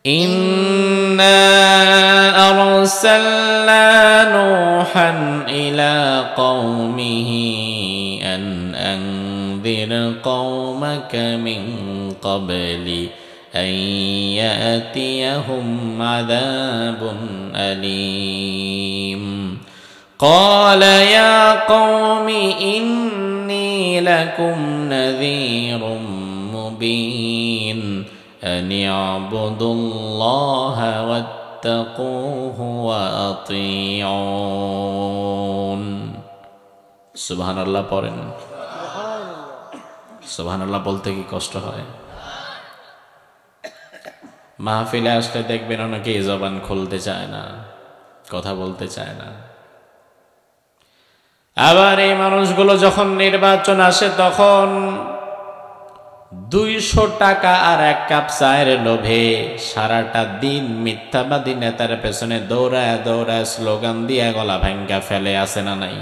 إنا أرسلنا نوحا إلى قومه أن أنذر قومك من قبل أن يأتيهم عذاب أليم قال يا قوم إني لكم نذير مبين أن اعبدوا الله واتقوه وأطيعون سبحان الله পড়েন সুবহান আল্লাহ বলতে কি কষ্ট হয় মাহফিলে আসলে দেখবেন অনেকেই জবান খুলতে চায় না কথা বলতে চায় না আবার এই মানুষগুলো যখন নির্বাচন আসে তখন 200 টাকা আর এক কাপ চায়ের লোভে সারাটা দিন মিথ্যাবাদী নেতার পেছনে দৌড়ায় দৌড়ায় স্লোগান দিয়ে গলা ভাঙ্গা ফেলে আসে না নাই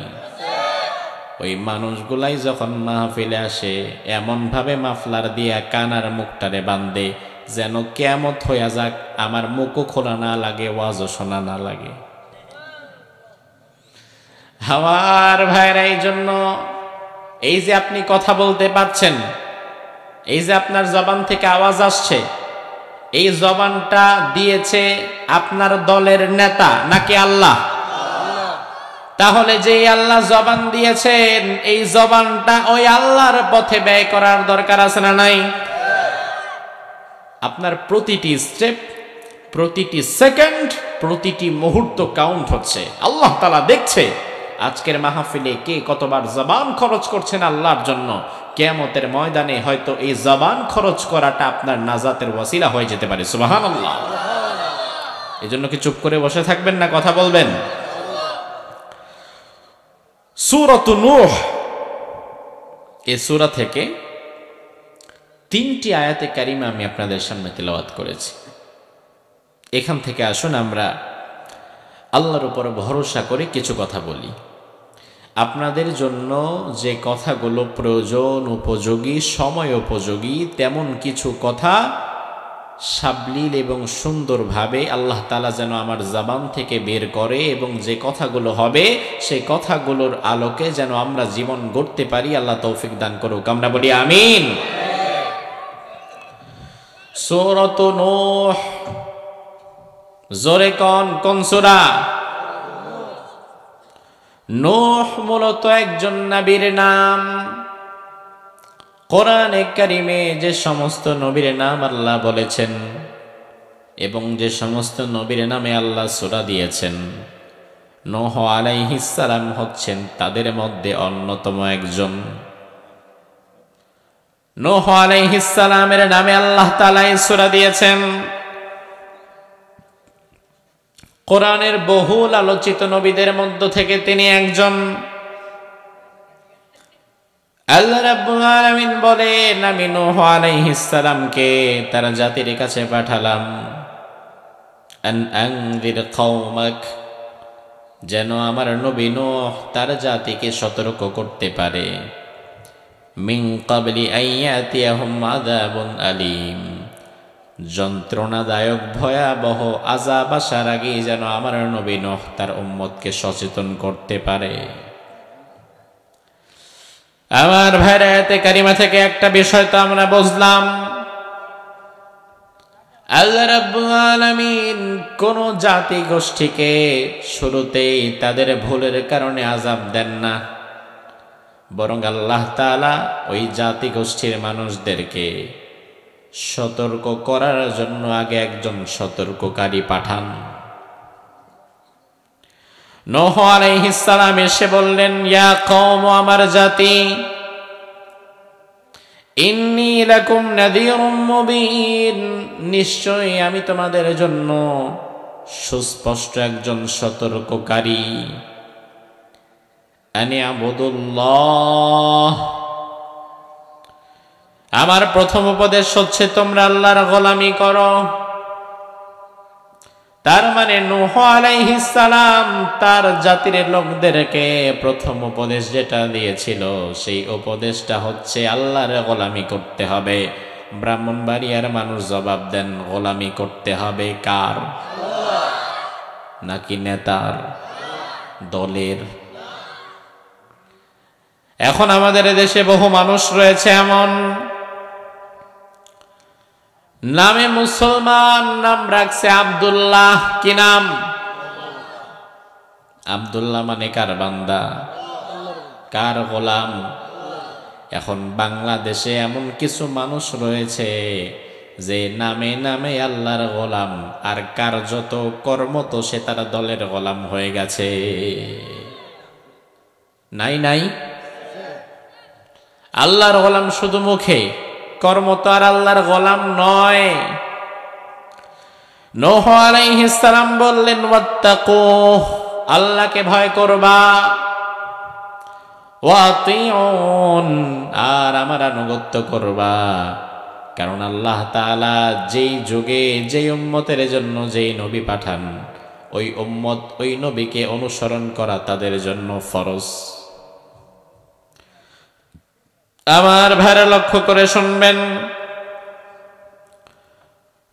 ওই মানুষগুলাই যখন মাহফিলে আসে এমন ভাবে মাফলার দিয়া কানার মুখটারে বাঁধে যেন কিয়ামত হইয়া যাক আমার মুখও খোলা না লাগে ওয়াজও শোনা না লাগে আমার ভাইরা এই জন্য এই যে আপনি কথা বলতে পারছেন এই যে আপনার জবান থেকে আওয়াজ আসছে এই জবানটা দিয়েছে আপনার দলের নেতা নাকি আল্লাহ তাহলে যে আল্লাহ জবান দিয়েছেন এই জবানটা ওই আল্লাহর পথে ব্যয় করার দরকার আছে না নাই আপনার প্রতিটি স্টেপ প্রতিটি সেকেন্ড প্রতিটি মুহূর্ত কাউন্ট হচ্ছে আল্লাহ তাআলা দেখছে আজকের মাহফিলে কে কতবার জবান খরচ করছেন আল্লাহর জন্য কিয়ামতের ময়দানে হয়তো এই জবান খরচ করাটা আপনার নাজাতের ওয়াসিলা হয়ে যেতে পারে সুবহানাল্লাহ এজন্য কি চুপ করে বসে থাকবেন না কথা বলবেন সূরাত নূহ এই সূরা থেকে 3টি আয়াতে কারিমা আমি আপনাদের সামনে তেলাওয়াত করেছি এখান থেকে আসুন আমরা আল্লাহর উপর ভরসা করে কিছু কথা বলি আপনাদের জন্য যে কথাগুলো প্রয়োজন উপযোগী সময় উপযোগী তেমন কিছু কথা সাবলীল এবং সুন্দরভাবে আল্লাহ তাআলা যেন আমার জবান থেকে বের করে এবং যে কথাগুলো হবে সেই কথাগুলোর আলোকে যেন আমরা জীবন গড়তে পারি আল্লাহ তৌফিক দান করুক আমরা বলি আমিন সূরাত নূহ জোরে কোন সূরা নূহ মূলত একজন নবীর নাম কোরআনে কারিমে যে সমস্ত নবীর নাম আল্লাহ বলেছেন এবং যে সমস্ত নবীর নামে আল্লাহ সূরা দিয়েছেন নূহ আলাইহিস সালাম হচ্ছেন তাদের মধ্যে অন্যতম একজন নূহ আলাইহিস সালামের নামে আল্লাহ তাআলা এই সূরা দিয়েছেন কোরআনের বহুল আলোচিত নবীদের মধ্য থেকে তিনি একজন আল্লাহ রাব্বুল আলামিন বলেন আমি নূহ আলাইহিস সালামকে তার জাতির কাছে পাঠালাম আন আনযির কওমাক যেন আমার নবী নূহ তার জাতিকে সতর্ক করতে পারে মিন ক্বাবলি আইয়াতিয়াহুম আযাবুন আলীম যন্ত্রণাদায়ক ভয়াবহ আযাব আসার আগেই যেন আমার নবী নূহ তার উম্মতকে সচেতন করতে পারে আমার ভাইরা আয়াতে কারিমা থেকে একটা বিষয় তো আমরা বুঝলাম আল্লাহ রাব্বুল আলামিন কোন জাতি গোষ্ঠীকে শুরুতেই তাদের ভুলের কারণে আযাব দেন না বরং আল্লাহ তাআলা ওই জাতি গোষ্ঠীর মানুষদেরকে সতর্ক করার জন্য আগে একজন সতর্ককারী পাঠান নূহ আলাইহিস সালাম এসে বললেন ইয়া কওম আমার জাতি ইন্নী লাকুম নাযীরুম মুবিন নিশ্চয়ই আমি তোমাদের জন্য সুস্পষ্ট একজন সতর্ককারী আনি আবুদুল্লাহ আমার প্রথম উপদেশ হচ্ছে তোমরা আল্লাহর গোলামি করো তার মানে নূহ আলাইহিস সালাম তার জাতির লোকদেরকে প্রথম উপদেশ যেটা দিয়েছিল সেই উপদেশটা হচ্ছে আল্লাহর গোলামি করতে হবে ব্রাহ্মণবাড়িয়ার মানুষ জবাব দেন, গোলামি করতে হবে কার? নাকি নেতার, দলের? এখন আমাদের দেশে বহু মানুষ রয়েছে এমন, নামে মুসলমান, নাম রাখছে আব্দুল্লাহ। কি নাম? আব্দুল্লাহ মানে কার বান্দা? কার গোলাম? এখন বাংলাদেশে এমন কিছু মানুষ রয়েছে যে নামে নামে আল্লাহর গোলাম, আর কার্যত কর্মত সে তার দলের গোলাম হয়ে গেছে। নাই নাই? আল্লাহর গোলাম শুধু মুখে, কর্ম তো আর আল্লাহর গোলাম নয়। নূহ আলাইহিস সালাম বললেন, ওয়াত্তাকু, আল্লাহকে ভয় করবা, ওয়াতিউন, আর আমার আনুগত্য করবা। কারণ আল্লাহ তাআলা যেই যুগে যেই উম্মতের জন্য যেই নবী পাঠান, ওই উম্মত ওই নবীকে অনুসরণ করা তাদের জন্য ফরজ। আমার ভাইরা লক্ষ্য করে শুনবেন,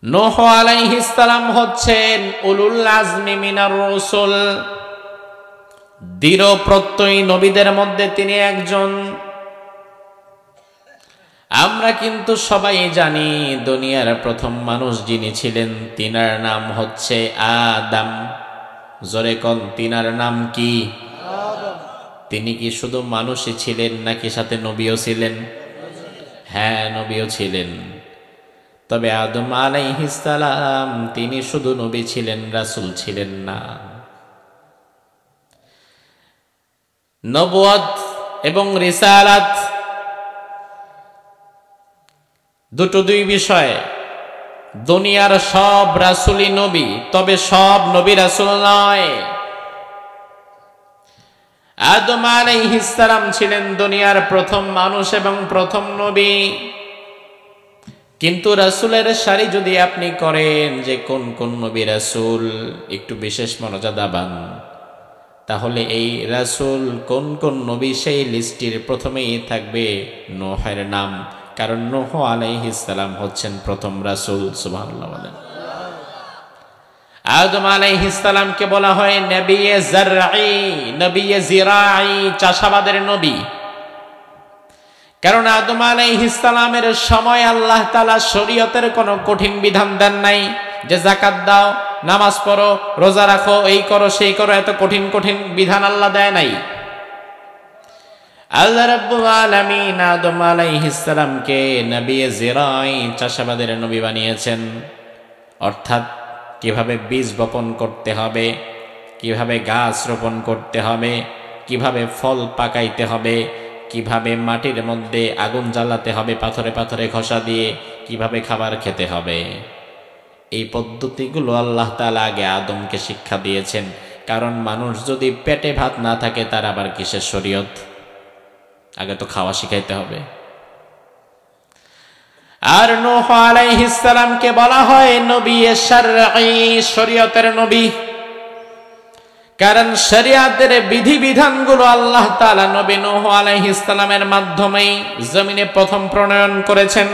নূহ আলাইহিস সালাম হচ্ছেন উলুল আজমি মিনার রাসূল, দৃঢ় প্রত্যয়ী নবীদের মধ্যে তিনি একজন। আমরা কিন্তু সবাই জানি দুনিয়ার প্রথম মানুষ যিনি ছিলেন তিনার নাম হচ্ছে আদম। জোরে কোন, তিনার নাম কি? তিনি কি শুধু মানুষই ছিলেন নাকি সাথে নবীও ছিলেন? হ্যাঁ, নবীও ছিলেন। তবে আদম আলাইহিস সালাম তিনি শুধু নবী ছিলেন, রাসূল ছিলেন না। নবুয়ত এবং রিসালাত দুটো দুই বিষয়। দুনিয়ার সব রাসূলই নবী, তবে সব নবী রাসূল নয়। আদম আলাইহিস সালাম ছিলেন দুনিয়ার প্রথম মানুষ এবং প্রথম নবী। কিন্তু রাসূলের সারি যদি আপনি করেন যে কোন কোন নবী রাসূল, একটু বিশেষ মনোযোগ দাবান, তাহলে এই রাসূল কোন কোন নবী সেই লিস্টের প্রথমেই থাকবে নূহের নাম। কারণ নূহ আলাইহিস সালাম হচ্ছেন প্রথম রাসূল। সুবহানাল্লাহ বলেন। আদম আলাইহিস সালামকে বলা হয় নবিয়ে জারঈ, নবিয়ে জিরাঈ, চাষাবাদের নবী। কারণ আদম আলাইহিস সালামের সময় আল্লাহ তাআলা শরীয়তের কোনো কঠিন বিধান দেন নাই যে যাকাত দাও, নামাজ পড়ো, রোজা রাখো, এই করো সেই করো, এত কঠিন কঠিন বিধান আল্লাহ দেয় নাই। আল্লাহ রাব্বুল আলামিন আদম আলাইহিস সালামকে নবিয়ে জিরাঈ, চাষাবাদের নবী বানিয়েছেন। অর্থাৎ কিভাবে বীজ বপন করতে হবে, কিভাবে গাছ রোপণ করতে হবে, কিভাবে ফল পাকাইতে হবে, কিভাবে মাটির মধ্যে আগুন জ্বালাতে হবে পাথরে পাথরে ঘষা দিয়ে, কিভাবে খাবার খেতে হবে, এই পদ্ধতিগুলো আল্লাহ তাআলা আগে আদমকে শিক্ষা দিয়েছেন। কারণ মানুষ যদি পেটে ভাত না থাকে তার আবার কিসের শরীয়ত? আগে তো খাওয়া শিখাইতে হবে। আর নূহ আলাইহিস সালামকে বলা হয় নবিয়ে শারঈ, শরীয়তের নবী। কারণ শরিয়াতের বিধিবিধানগুলো আল্লাহ তাআলা নবী নূহ আলাইহিস সালামের মাধ্যমেই জমিনে প্রথম প্রণয়ন করেছেন।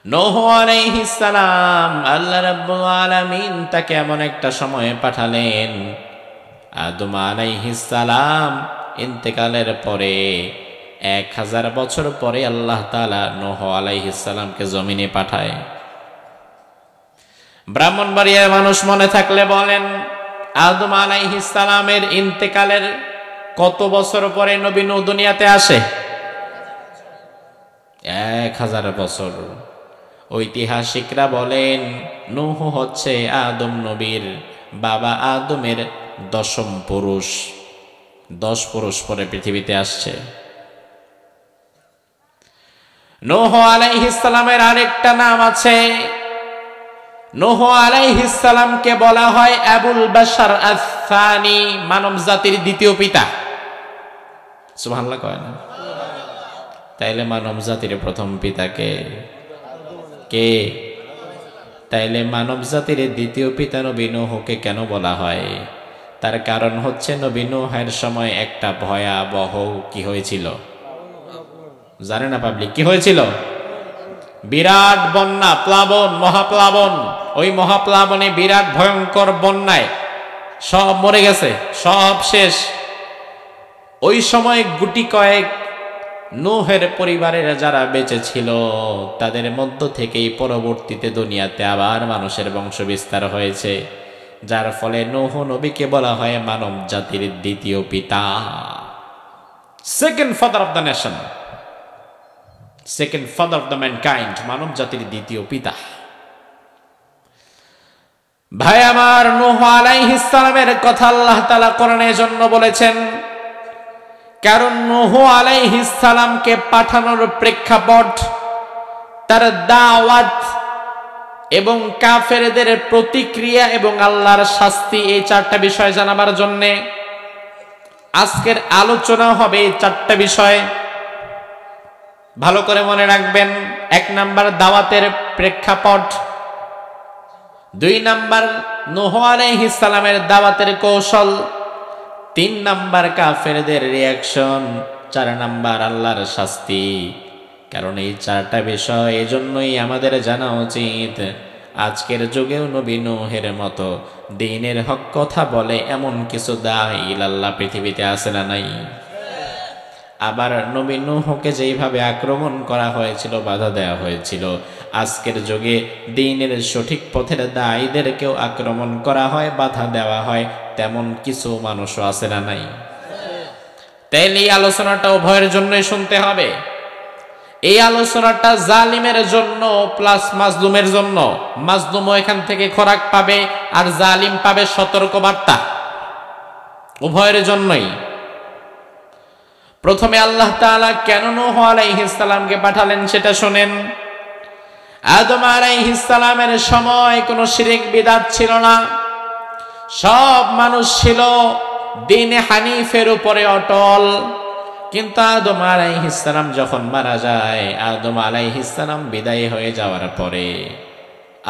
নূহ আলাইহিস সালাম আল্লাহ রাব্বুল আলামিন তাকে এমন একটা সময়ে পাঠালেন, আদম আলাইহিস সালাম ইন্তেকালের পরে 1000 বছর পরে আল্লাহ তাআলা নূহ আলাইহিস সালামকে জমিনে পাঠায়। ব্রাহ্মণবাড়িয়ার মানুষ মনে থাকলে বলেন, আদম আলাইহিস সালামের ইন্তেকালের কত বছর পরে নবী নূহ দুনিয়াতে আসে? 1000 বছর। ঐতিহাসিকরা বলেন নূহ হচ্ছে আদম নবীর বাবা আদমের 10ম পুরুষ। 10 পুরুষ পরে পৃথিবীতে আসছে। নূহ আলাইহিস সালামের আরেকটা নাম আছে। নূহ আলাইহিস সালামকে বলা হয় আবুল বাশার আস-সানি, মানব জাতির দ্বিতীয় পিতা। সুবহানাল্লাহ কয় না? তাইলে মানব জাতির প্রথম পিতা কে? কে? তাইলে মানব জাতির দ্বিতীয় পিতা নবী নূহকে কেন বলা হয়? তার কারণ হচ্ছে নবী নূহের সময় একটা ভয়াবহ কি হয়েছিল জানে না পাবলিক? কি হয়েছিল? বিরাট বন্যা, প্লাবন, মহাপ্লাবন। ওই মহাপ্লাবনে বিরাট ভয়ঙ্কর বন্যায় সব মরে গেছে, সব শেষ। ওই সময় গুটি কয়েক নূহের পরিবারের যারা বেঁচে ছিল তাদের মধ্য থেকেই পরবর্তীতে দুনিয়াতে আবার মানুষের বংশ বিস্তার হয়েছে, যার ফলে নূহ নবীকে বলা হয় মানব জাতির দ্বিতীয় পিতা, second father of the nation, second father of the mankind, মানব জাতির দ্বিতীয় পিতা। ভাই আমার, নূহ আলাইহিস সালামের কথা আল্লাহ তাআলা কোরআনের জন্য বলেছেন, কারণ নূহ আলাইহিস সালামকে পাঠানোর প্রেক্ষাপট, তার দাওয়াত এবং কাফেরদের প্রতিক্রিয়া এবং আল্লাহর শাস্তি, এই চারটা বিষয় জানাবার জন্য আজকের আলোচনা হবে। এই চারটা বিষয় ভালো করে মনে রাখবেন। 1 নাম্বার দাওয়াতের প্রেক্ষাপট, 2 নাম্বার নূহ আলাইহিস সালামের দাওয়াতের কৌশল, 3 নাম্বার কাফেরদের রিয়াকশন, 4 নাম্বার আল্লাহর শাস্তি। কারণ এই চারটা বিষয় এজন্যই আমাদের জানা উচিত, আজকের যুগেও নবী নূহের মতো দ্বীনের হক কথা বলে এমন কিছু দাঈ ইলাল্লাহ পৃথিবীতে আছে না নাই? আবার নবী নূহকে যেইভাবে আক্রমণ করা হয়েছিল, বাধা দেওয়া হয়েছিল, আজকের যুগে দ্বীনের সঠিক পথের দাঈদেরকেও আক্রমণ করা হয়, বাধা দেওয়া হয়, তেমন কিছু মানুষও আছে না নাই? তাইলে এই আলোচনাটা উভয়ের জন্যই শুনতে হবে। এই আলোচনাটা জালিমের জন্য প্লাস মাজলুমের জন্য। মাজলুমও এখান থেকে খোরাক পাবে আর জালিম পাবে সতর্কবার্তা, উভয়ের জন্যই। প্রথমে আল্লাহ তাআলা কেন নূহ আলাইহিস সালামকে পাঠালেন সেটা শুনেন। আদম আলাইহিস সালামের সময় কোনো শিরক বিদআত ছিল না, সব মানুষ ছিল দ্বীনে হানিফের উপরে অটল। কিন্তু আদম আলাইহিস সালাম যখন মারা যায়, আদম আলাইহিস সালাম বিদায় হয়ে যাওয়ার পরে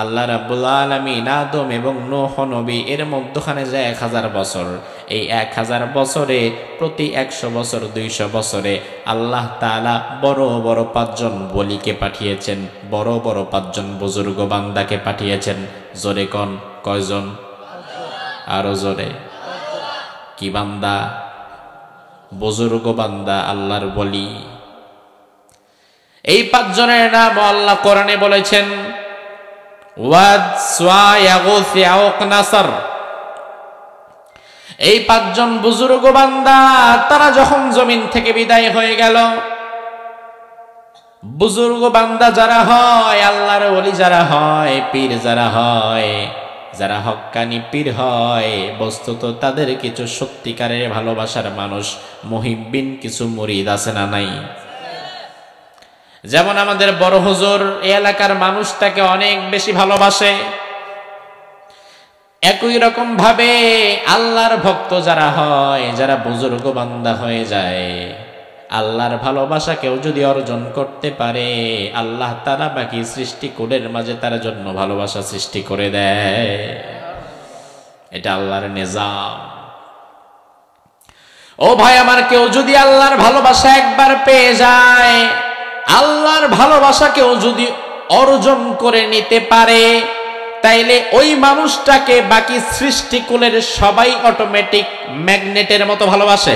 আল্লাহ রাব্বুল আলামিন আদম এবং নূহ নবী এর মধ্যখানে যে 1000 বছর, এই 1000 বছরে প্রতি 100 বছর 200 বছরে আল্লাহ তাআলা বড় বড় 5 জন বলিকে পাঠিয়েছেন, বড় বড় 5 জন বুজুর্গ বান্দাকে পাঠিয়েছেন। জোরে কোন কয়জন? আরো জোরে। কি বান্দা? বুজুর্গ বান্দা, আল্লাহর বলি। এই 5 জনের নাম আল্লাহ কোরআনে বলেছেন, ওয়াদ, সুয়া, ইয়াগুস, ইয়াউক, নাসর। এই 5 জন বুজুর্গ বান্দা তারা যখন জমিন থেকে বিদায় হয়ে গেল, বুজুর্গ বান্দা যারা হয়, আল্লাহর ওলি যারা হয়, পীর যারা হয়, যারা হক্কানি পীর হয়, বস্তুত তাদের কিছু সত্যিকারের ভালোবাসার মানুষ, মুহিব্বিন কিছু মুরিদ আছে না নাই? যেমন আমাদের বড় হুজুর এই এলাকার মানুষ তাকে অনেক বেশি ভালোবাসে, একই রকম ভাবে আল্লাহর ভক্ত যারা হয়, যারা বুজুর্গ বান্দা হয়ে যায়, আল্লাহর ভালোবাসা কেউ যদি অর্জন করতে পারে, আল্লাহ তাআলা বাকি সৃষ্টিকুলের মাঝে তার জন্য ভালোবাসা সৃষ্টি করে দেয়। এটা আল্লাহর নিজাম। ও ভাই আমার, কেউ যদি আল্লাহর ভালোবাসা একবার পেয়ে যায়, আল্লাহর ভালোবাসা কেউ যদি অর্জন করে নিতে পারে, তাইলে ওই মানুষটাকে বাকি সৃষ্টিকুলের সবাই অটোমেটিক ম্যাগনেটের মতো ভালোবাসে।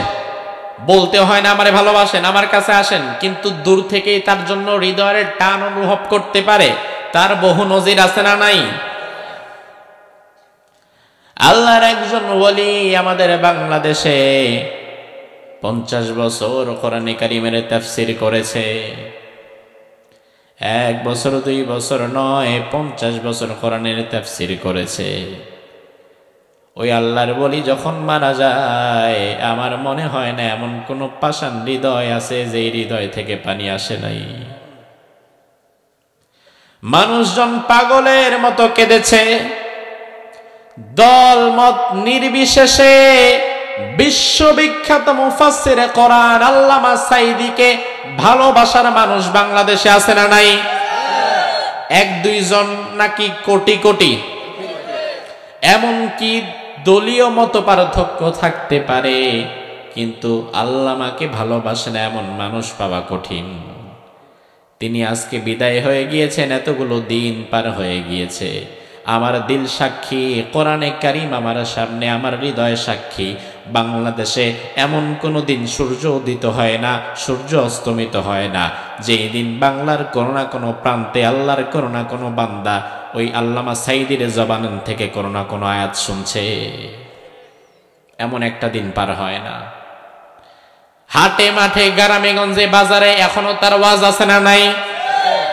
বলতে হয় না আমারে ভালোবাসেন, আমার কাছে আসেন, কিন্তু দূর থেকেই তার জন্য হৃদয়ের টান অনুভব করতে পারে। তার বহু নজির আছে না নাই? আল্লাহর একজন ওলি আমাদের বাংলাদেশে 50 বছর কোরআনে কারিমের তাফসীর করেছে। 1 বছর 2 বছর নয়, 50 বছর কোরআনের তাফসীর করেছে। ওই আল্লাহর বলি যখন মারা যায়, আমার মনে হয় না এমন কোন পাষাণ হৃদয় আছে যে হৃদয় থেকে পানি আসে নাই। মানুষজন পাগলের মতো কেঁদেছে, দল মত নির্বিশেষে। বিশ্ববিখ্যাত মুফাসসিরে কোরআন আল্লামা সাঈদীকে ভালোবাসার মানুষ বাংলাদেশে আছে না নাই? 1-2 জন নাকি কোটি কোটি? এমনকি দলীয় মত পার্থক্য থাকতে পারে, কিন্তু আল্লামাকে ভালোবাসে না এমন মানুষ পাওয়া কঠিন। তিনি আজকে বিদায় হয়ে গিয়েছেন, এতগুলো দিন পার হয়ে গিয়েছে। আমার দিল সাক্ষী, কোরআনে কারিম আমার সামনে, আমার হৃদয় সাক্ষী, বাংলাদেশে এমন কোনো দিন সূর্য উদিত হয় না, সূর্য অস্তমিত হয় না, যেই দিন বাংলার কোনো না কোনো প্রান্তে আল্লাহর কোনো না কোনো বান্দা ওই আল্লামা সাইদির জবান থেকে কোনো না কোনো আয়াত শুনছে। এমন একটা দিন পার হয় না। হাটে মাঠে গ্রামে গঞ্জে বাজারে এখনো তার ওয়াজ আছে না নাই?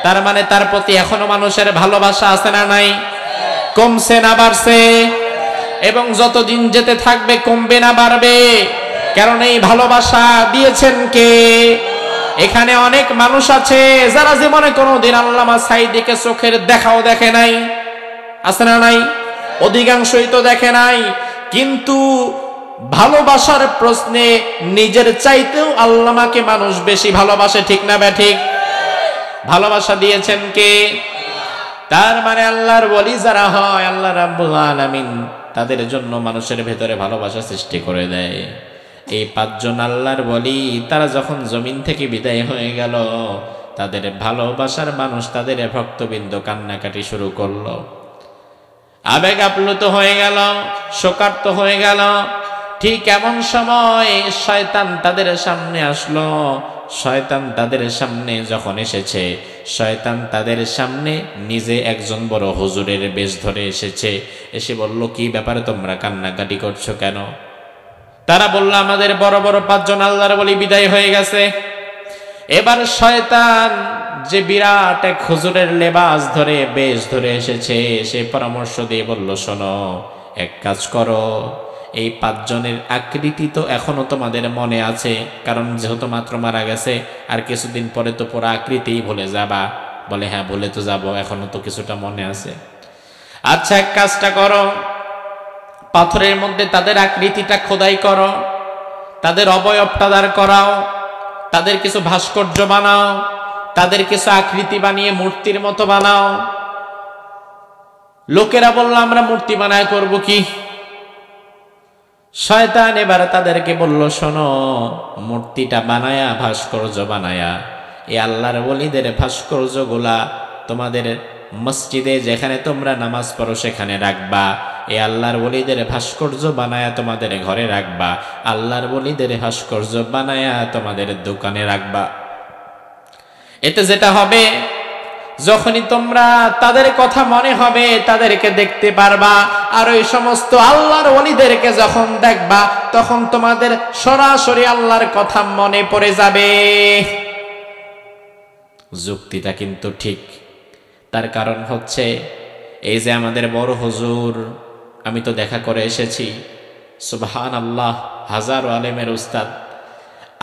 তার মানে তার প্রতি এখনো মানুষের ভালোবাসা আছে না নাই? কমছে না বাড়ছে? এবং যতদিন যেতে থাকবে কমবে না বাড়বে? কারণ এই ভালোবাসা দিয়েছেন কে? এখানে অনেক মানুষ আছে যারা জীবনে কোনোদিন আল্লামা সাইদিকে চোখের দেখাও দেখে নাই, আছে না নাই? অধিকাংশই তো দেখে নাই, কিন্তু ভালোবাসার প্রশ্নে নিজের চাইতেও আল্লামাকে মানুষ বেশি ভালোবাসে, ঠিক না ব্যাঠিক? ভালোবাসা দিয়েছেন কে? তার মানে আল্লাহর ওলি যারা হয়, আল্লাহ রাব্বুল আলামিন তাদের জন্য মানুষের ভেতরে ভালোবাসা সৃষ্টি করে দেয়। এই 5 জন আল্লাহর ওলি তারা যখন জমিন থেকে বিদায় হয়ে গেল, তাদের ভালোবাসার মানুষ, তাদের ভক্তবৃন্দ কান্নাকাটি শুরু করলো, আবেগ আপ্লুত হয়ে গেল, শোকার্ত হয়ে গেল। ঠিক এমন সময় শয়তান তাদের সামনে আসলো। শয়তান তাদের সামনে যখন এসেছে, শয়তান তাদের সামনে নিজে একজন বড় হুজুরের বেশ ধরে এসেছে। এসে বলল, কি ব্যাপারে তোমরা কান্নাকাটি করছো কেন? তারা বলল, আমাদের বড় বড় 5 জন আল্লাহর ওলি বিদায় হয়ে গেছে। এবার শয়তান যে বিরাট এক হুজুরের লেবাস ধরে বেশ ধরে এসেছে, সে পরামর্শ দিয়ে বলল, শোনো, এক কাজ করো, এই 5 জনের আকৃতি তো এখনো তোমাদের মনে আছে, কারণ যেহেতু মাত্র মারা গেছে, আর কিছুদিন পরে তো পুরো আকৃতি ভুলে যাবা। বলে, হ্যাঁ ভুলে তো যাবো, এখনো তো কিছুটা মনে আছে। আচ্ছা, এক কাজটা করো, পাথরের মধ্যে তাদের আকৃতিটা খোদাই করো, তাদের অবয়বটা দাঁড় করাও, তাদের কিছু ভাস্কর্য বানাও, তাদের কিছু আকৃতি বানিয়ে মূর্তির মতো বানাও। লোকেরা বলল, আমরা মূর্তি বানায় করব কি? শয়তান এবার তাদেরকে বলল, শোনো, মূর্তিটা বানায়া, ভাস্কর্য বানায়া, এই আল্লাহর ওলিদের ভাস্কর্যগুলা তোমাদের মসজিদে যেখানে তোমরা নামাজ পড়ো সেখানে রাখবা। এই আল্লাহর ওলিদের ভাস্কর্য বানায়া তোমাদের ঘরে রাখবা, আল্লাহর ওলিদের ভাস্কর্য বানায়া তোমাদের দোকানে রাখবা। এতে যেটা হবে, যখনই তোমরা তাদের কথা মনে হবে তাদেরকে দেখতে পারবা, আর ওই সমস্ত আল্লাহর ওলিদেরকে যখন দেখবা তখন তোমাদের সরাসরি আল্লাহর কথা মনে পড়ে যাবে। যুক্তিটা কিন্তু ঠিক। তার কারণ হচ্ছে, এই যে আমাদের বড় হুজুর, আমি তো দেখা করে এসেছি, সুবহানাল্লাহ, হাজারো আলেমের উস্তাদ।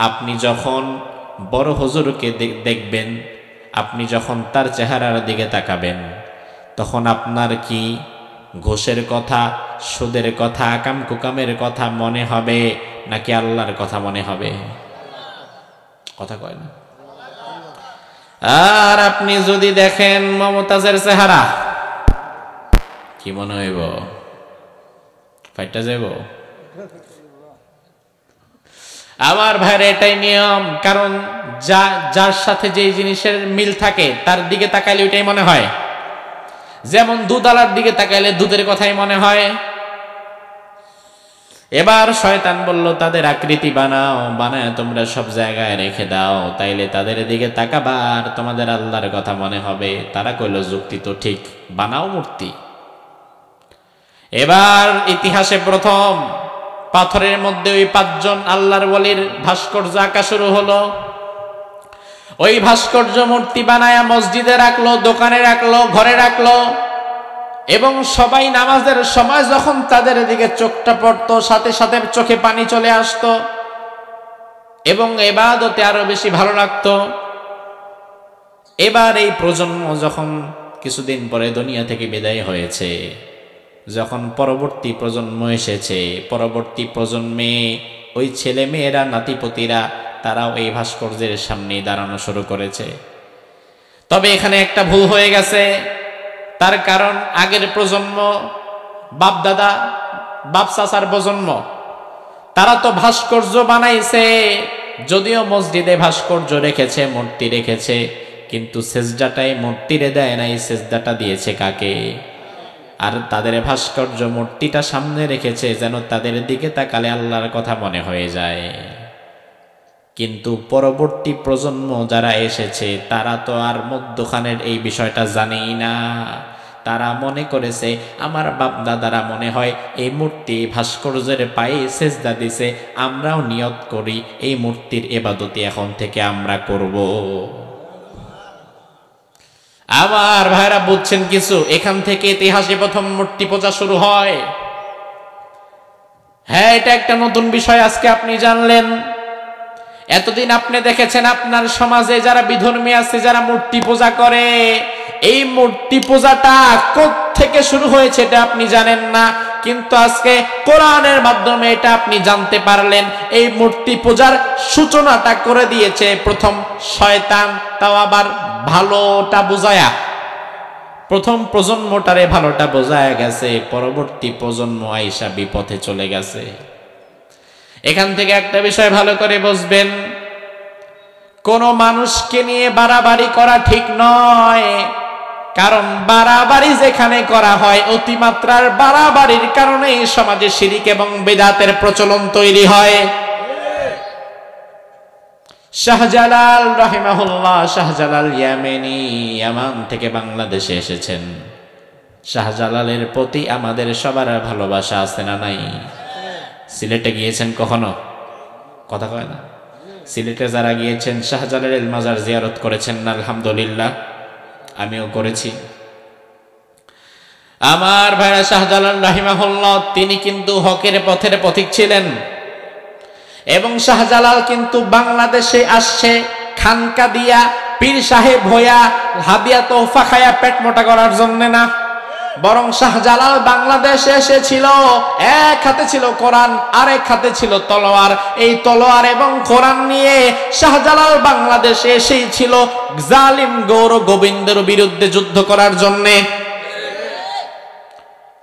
আপনি যখন বড় হুজুরকে দেখবেন, আপনি যখন তার চেহারার দিকে তাকাবেন, তখন আপনার কি ঘুষের কথা, সুদের কথা, আকাম কুকামের কথা মনে হবে, নাকি আল্লাহর কথা মনে হবে? কথা কয় না। আর আপনি যদি দেখেন মমতাজের চেহারা, কি মনে হইব? ফাইটটা যাব। আমার ভাইয়ের এটাই নিয়ম, কারণ যার সাথে যেই জিনিসের মিল থাকে তার দিকে তাকাইলে ওইটাই মনে হয়। যেমন দুধওয়ালার দিকে তাকাইলে দুধের কথাই মনে হয়। এবার শয়তান বলল, তাদের আকৃতি বানাও, বানায় তোমরা সব জায়গায় রেখে দাও, তাইলে তাদের দিকে তাকাবার তোমাদের আল্লাহর কথা মনে হবে। তারা কইল, যুক্তি তো ঠিক, বানাও মূর্তি। এবার ইতিহাসে প্রথম পাথরের মধ্যে ওই 5 জন আল্লাহর ওলির ভাস্কর্য আঁকা শুরু হলো। ওই ভাস্কর্য মূর্তি বানায়া মসজিদে রাখলো, দোকানে রাখলো, ঘরে রাখলো, এবং সবাই নামাজের সময় যখন তাদের দিকে চোখটা পড়তো, সাথে সাথে চোখে পানি চলে আসতো এবং ইবাদতে আরো বেশি ভালো লাগতো। এবার এই প্রজন্ম যখন কিছুদিন পরে দুনিয়া থেকে বিদায় হয়েছে, যখন পরবর্তী প্রজন্ম এসেছে, পরবর্তী প্রজন্মে ওই ছেলে মেয়েরা, নাতিপতিরা, তারাও এই ভাস্কর্যের সামনে দাঁড়ানো শুরু করেছে। তবে এখানে একটা ভুল হয়ে গেছে। তার কারণ, আগের প্রজন্ম, বাপ দাদা, বাপ চাচার প্রজন্ম, তারা তো ভাস্কর্য বানাইছে, যদিও মসজিদে ভাস্কর্য রেখেছে, মূর্তি রেখেছে, কিন্তু সেজদাটাই মূর্তিরে দেয় না, এই সেজদাটা দিয়েছে কাকে? আর তাদের ভাস্কর্য মূর্তিটা সামনে রেখেছে যেন তাদের দিকে তাকালে আল্লাহর কথা মনে হয়ে যায়। কিন্তু পরবর্তী প্রজন্ম যারা এসেছে তারা তো আর মধ্যখানের এই বিষয়টা জানেই না। তারা মনে করেছে আমার বাপ দাদারা মনে হয় এই মূর্তি ভাস্কর্যের পায়ে সেজদা দিছে, আমরাও নিয়ত করি এই মূর্তির ইবাদতি এখন থেকে আমরা করব। আমার ভাইরা বুঝছেন কিছু? এখান থেকে ইতিহাসে প্রথম মূর্তি পূজা শুরু হয়। হ্যাঁ, এটা একটা নতুন বিষয় আজকে আপনি জানলেন। এতদিন আপনি দেখেছেন আপনার সমাজে যারা বিধর্মী আছে, যারা মূর্তি পূজা করে, এই মূর্তি পূজাটা কোত্থেকে শুরু হয়েছে এটা আপনি জানেন না। কিন্তু আজকে কোরআনের মাধ্যমে এটা আপনি জানতে পারলেন। এই মূর্তি পূজার সূচনাটা করে দিয়েছে প্রথম শয়তান, তাও আবার ভালোটা বোঝায়া। প্রথম প্রজন্মটারে ভালোটা বোঝায়া গেছে, পরবর্তী প্রজন্ম আইসা বিপথে চলে গেছে। এখান থেকে একটা বিষয় ভালো করে বুঝবেন, কোন মানুষকে নিয়ে বাড়াবাড়ি করা ঠিক নয়। কারণ বাড়াবাড়ি যেখানে করা হয়, অতিমাত্রার বাড়াবাড়ির কারণে সমাজে শিরিক এবং বিদআতের প্রচলন তৈরি হয়। শাহজালাল রাহিমাহুল্লাহ, শাহজালাল ইয়ামেনি, ইয়ামান থেকে বাংলাদেশে এসেছেন। শাহজালালের প্রতি আমাদের সবার ভালোবাসা আছে না নাই? সিলেটে গিয়েছেন কখনো? কথা কয় না। সিলেটে যারা গিয়েছেন শাহজালালের মাজার জিয়ারত করেছেন না? আলহামদুলিল্লাহ, আমিও করেছি। আমার ভাইরা, শাহজালাল রাহিমাহুল্লাহ তিনি কিন্তু হকের পথের পথিক ছিলেন। এবং শাহজালাল কিন্তু বাংলাদেশে আসছে খানকা দিয়া, পীর সাহেব হইয়া, হাদিয়া তোহফা খায়া পেট মোটা করার জন্য না। বরং শাহজালাল বাংলাদেশে এসেছিল, এক হাতে ছিল কোরআন, আরেক হাতে ছিল তলোয়ার। এই তলোয়ার এবং কোরআন নিয়ে শাহজালাল বাংলাদেশে এসেই ছিল জালিম গৌর গোবিন্দের বিরুদ্ধে যুদ্ধ করার জন্যে।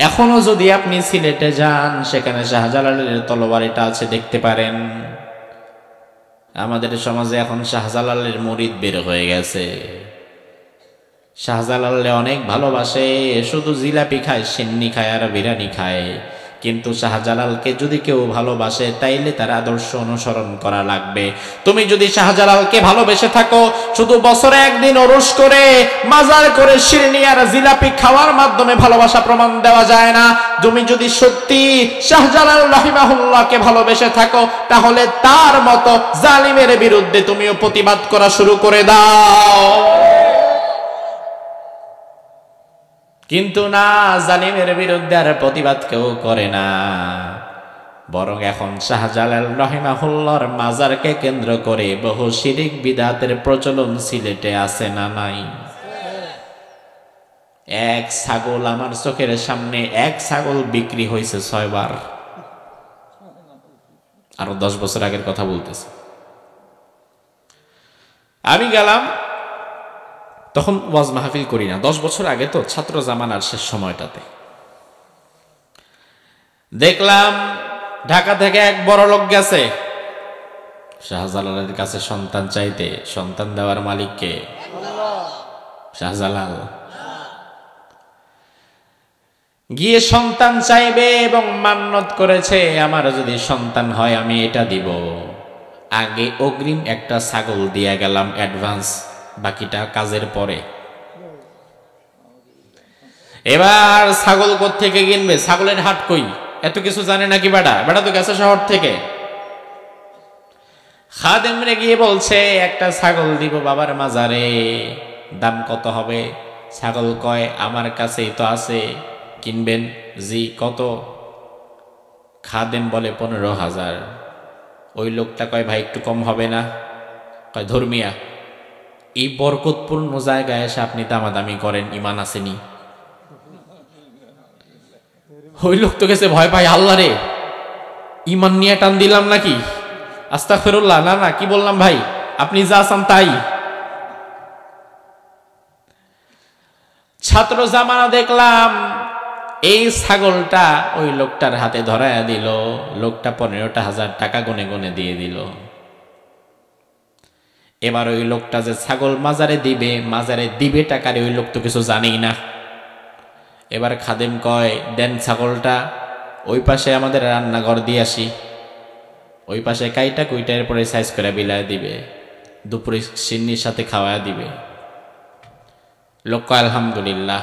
এখনো যদি আপনি সিলেটে যান, সেখানে শাহজালালের তলোয়ার এটা আছে, দেখতে পারেন। আমাদের সমাজে এখন শাহজালালের মুরিদ বের হয়ে গেছে। শাহজালালে অনেক ভালোবাসে, শুধু জিলাপি খায়, সিন্নি খায় আর বিরিয়ানি খায়। কিন্তু শাহজালালকে যদি কেউ ভালোবাসে, তাইলে তার আদর্শ অনুসরণ করা লাগবে। তুমি যদি শাহজালালকে ভালোবেসে থাকো, শুধু বছরে একদিন ওরস করে, মাজার করে, শিরনি আর জিলাপি খাওয়ার মাধ্যমে ভালোবাসা প্রমাণ দেওয়া যায় না। তুমি যদি সত্যি শাহজালাল রাহিমাহুল্লাহকে ভালোবেসে থাকো, তাহলে তার মতো জালিমের বিরুদ্ধে তুমিও প্রতিবাদ করা শুরু করে দাও। কিন্তু না, জালিমের বিরুদ্ধে আর প্রতিবাদ কেউ করে না। বরং এখন শাহজালাল রাহিমাহুল্লাহর মাজারকে কেন্দ্র করে বহু শিরিক বিদআতের প্রচলন সিলেটে আছে না নাই? এক ছাগল, আমার চোখের সামনে এক ছাগল বিক্রি হয়েছে 6 বার। আরো 10 বছর আগের কথা বলতেছে। আমি গেলাম, তখন ওয়াজ মাহফিল করি না, 10 বছর আগে তো, ছাত্র জামানার শেষ সময়টাতে। দেখলাম ঢাকা থেকে এক বড় লোক গেছে শাহজালালের কাছে সন্তান চাইতে। সন্তান দেওয়ার মালিককে? শাহজালাল। গিয়ে সন্তান চাইবে এবং মান্যত করেছে, আমার যদি সন্তান হয় আমি এটা দিব। আগে অগ্রিম একটা ছাগল দিয়ে গেলাম অ্যাডভান্স, বাকিটা কাজের পরে। এবার ছাগল কোত্থেকে কিনবে? ছাগলের হাট কই? এত কিছু জানে নাকি বেটা? বেটা তো গেছে শহর থেকে। খাদেমরে গিয়ে বলছে একটা ছাগল দিব বাবার মাজারে, দাম কত হবে? ছাগল কয় আমার কাছেই তো আছে, কিনবেন? জি। কত? খাদেম বলে 15,000। ওই লোকটা কয় ভাই একটু কম হবে না? কয় ধর্মিয়া, এই বরকতপূর্ণ জায়গায় এসে আপনি দামাদামি করেন, ইমান আসেনি? ওই লোক তো গেছে ভয় পাই, আল্লাহ রে ইমান নিয়ে টান দিলাম নাকি? আস্তাগফিরুল্লাহ। না না, কি বললাম ভাই, আপনি যা চান তাই। ছাত্র জামানা দেখলাম এই ছাগলটা ওই লোকটার হাতে ধরায়া দিল। লোকটা 15,000 টাকা গুনে গুনে দিয়ে দিল। এবার ওই লোকটা যে ছাগল মাজারে দিবে টাকারে ওই লোক তো কিছু জানেই না। এবার খাদেম কয়, দেন ছাগলটা ওই পাশে আমাদের রান্নাঘর দিয়ে আসি, ওই পাশে কাইটা কুইটার পরে সাইজ করে বিলায় দিবে, দুপুরে সিন্নির সাথে খাওয়া দিবে। লোক কয় আলহামদুলিল্লাহ,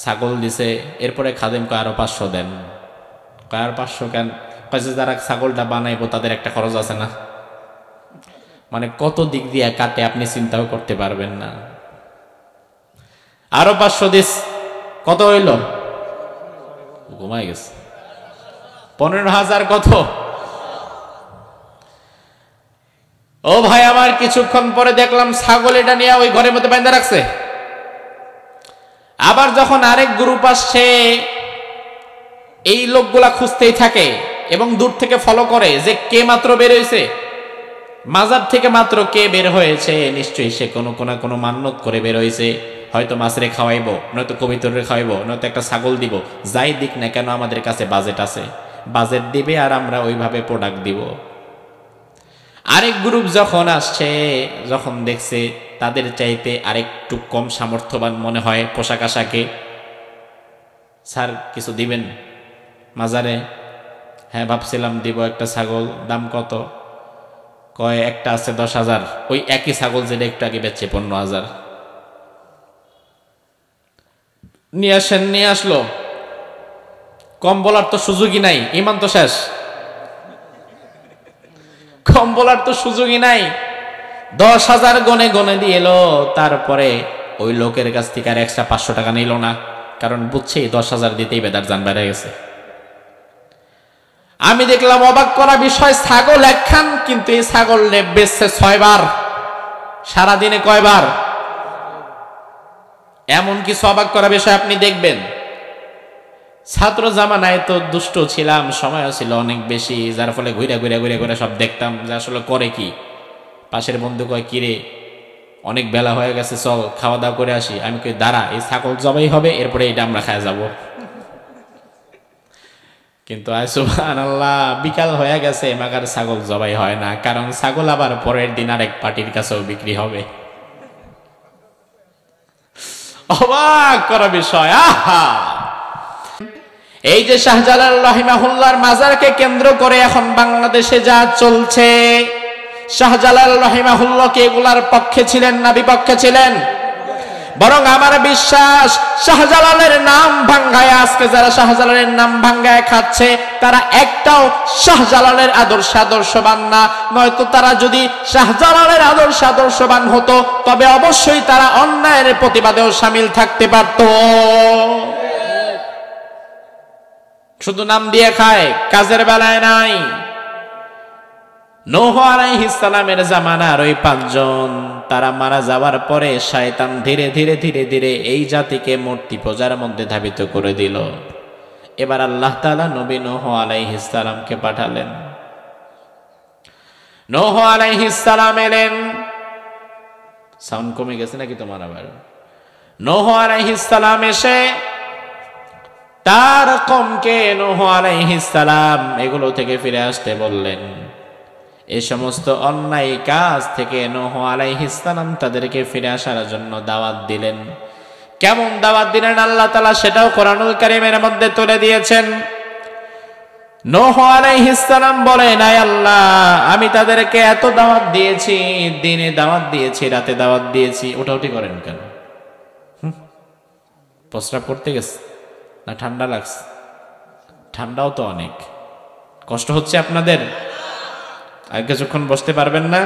ছাগল দিছে। এরপরে খাদেম কয় আরো 500 দেন। কয় আর 500 কেন? কয় যে যারা ছাগলটা বানাইবো তাদের একটা খরচ আছে না। মানে কত দিক দিয়ে কাটে আপনি চিন্তাও করতে পারবেন না। আরো 500 দিস, কত হইল? ঘুমাই গেছে। 15,000 কত? ও ভাই আমার, কিছুক্ষণ পরে দেখলাম ছাগল এটা নিয়ে ওই ঘরের মধ্যে বাঁধা রাখছে। আবার যখন আরেক গ্রুপ আসছে, এই লোকগুলা খুঁজতেই থাকে এবং দূর থেকে ফলো করে যে কে মাত্র বের হয়েছে, মাজার থেকে মাত্র কে বের হয়েছে, নিশ্চয়ই সে কোনো মান্যত করে বের হয়েছে। হয়তো মাছরে খাওয়াইবো, নয়তো কবিতরে খাওয়াইবো, নয়তো একটা ছাগল দিব। যাই দিক না কেন আমাদের কাছে বাজেট আছে, বাজেট দিবে আর আমরা ওইভাবে প্রোডাক্ট দিব। আরেক গ্রুপ যখন আসছে, যখন দেখছে তাদের চাইতে আরেকটু কম সামর্থ্যবান মনে হয় পোশাক আশাকে, স্যার কিছু দিবেন মাজারে? হ্যাঁ ভাবছিলাম দিব একটা ছাগল, দাম কত? কয় একটা আছে 10,000। ওই একই ছাগল যেটা একটু আগে বেচছে 15,000। নিয়ে আসেন, নিয়ে আসলো। কম বলার তো সুযোগই নাই, ইমান তো শেষ। কম বলার তো সুযোগই নাই। 10,000 গনে গনে দিয়ে এলো। তারপরে ওই লোকের কাছ থেকে আর এক্সট্রা 500 টাকা নিল না, কারণ বুঝছে 10,000 দিতেই বেদার জান বেড়ে গেছে। আমি দেখলাম অবাক করা বিষয়, ছাগল একখান, কিন্তু এই ছাগল বেচছে 6 বার। সারাদিনে কয়বার? এমন কিছু অবাক করা বিষয় আপনি দেখবেন। ছাত্র জামানায় তো দুষ্ট ছিলাম, সময়ও ছিল অনেক বেশি, যার ফলে ঘুরে ঘুরে ঘুরে ঘুরে সব দেখতাম যে আসলে করে কি। পাশের বন্ধু কয়, কিরে অনেক বেলা হয়ে গেছে, চল খাওয়া দাওয়া করে আসি। আমি কই দাঁড়া, এই ছাগল জবাই হবে, এরপরে এইটা আমরা খাওয়া যাব। কিন্তু সুবহানাল্লাহ, বিকাল হয়ে গেছে, মাগার ছাগল জবাই হয় না, কারণ ছাগল আবার পরের দিন আরেক পার্টির কাছেও বিক্রি হবে। অবাক করা বিষয়। আহা, এই যে শাহজালাল রাহিমাহুল্লাহর মাজারকে কেন্দ্র করে এখন বাংলাদেশে যা চলছে, শাহজালাল রাহিমাহুল্লাহ কি এগুলার পক্ষে ছিলেন না বিপক্ষে ছিলেন? বরং আমার বিশ্বাস, শাহজালালের নাম ভাঙ্গায় আজকে যারা শাহজালালের নাম ভাঙ্গায় খাচ্ছে, তারা একটাও শাহজালালের আদর্শবান না। নয়তো তারা যদি শাহজালালের আদর্শবান হতো, তবে অবশ্যই তারা অন্যায়ের প্রতিবাদেও শামিল থাকতে পারত। শুধু নাম দিয়ে খায়, কাজের বেলায় নাই। নূহ আলাইহিস সালামের জামানার ওই 5 জন, তারা মারা যাওয়ার পরে শয়তান ধীরে ধীরে ধীরে ধীরে এই জাতিকে মূর্তি পূজার মধ্যে ধাবিত করে দিল। এবার আল্লাহ তাআলা নবী নূহ আলাইহিস সালামকে পাঠালেন। নূহ আলাইহিস সালাম এলেন। সাউন্ড কমে গেছে নাকি তোমার আবার? নূহ আলাইহিস সালাম এসে তার কওমকে নূহ আলাইহিস সালাম এগুলো থেকে ফিরে আসতে বললেন। এই সমস্ত অন্যায় কাজ থেকে নূহ আলাইহিস সালাম তাদেরকে ফিরে আসার জন্য দাওয়াত দিলেন। কেমন দাওয়াত দিলেন আল্লাহ তাআলা সেটাও কোরআনুল কারীমের মধ্যে তুলে দিয়েছেন। নূহ আলাইহিস সালাম বলেন, আয় আল্লাহ, আমি তাদেরকে এত দাওয়াত দিয়েছি, দিনে দাওয়াত দিয়েছি, রাতে দাওয়াত দিয়েছি। ওঠাউঠি করেন কেন? প্রস্রাব করতে গেছে না ঠান্ডা লাগছে? ঠান্ডাও তো অনেক, কষ্ট হচ্ছে আপনাদের। আর কিছুক্ষণ বসতে পারবেন না?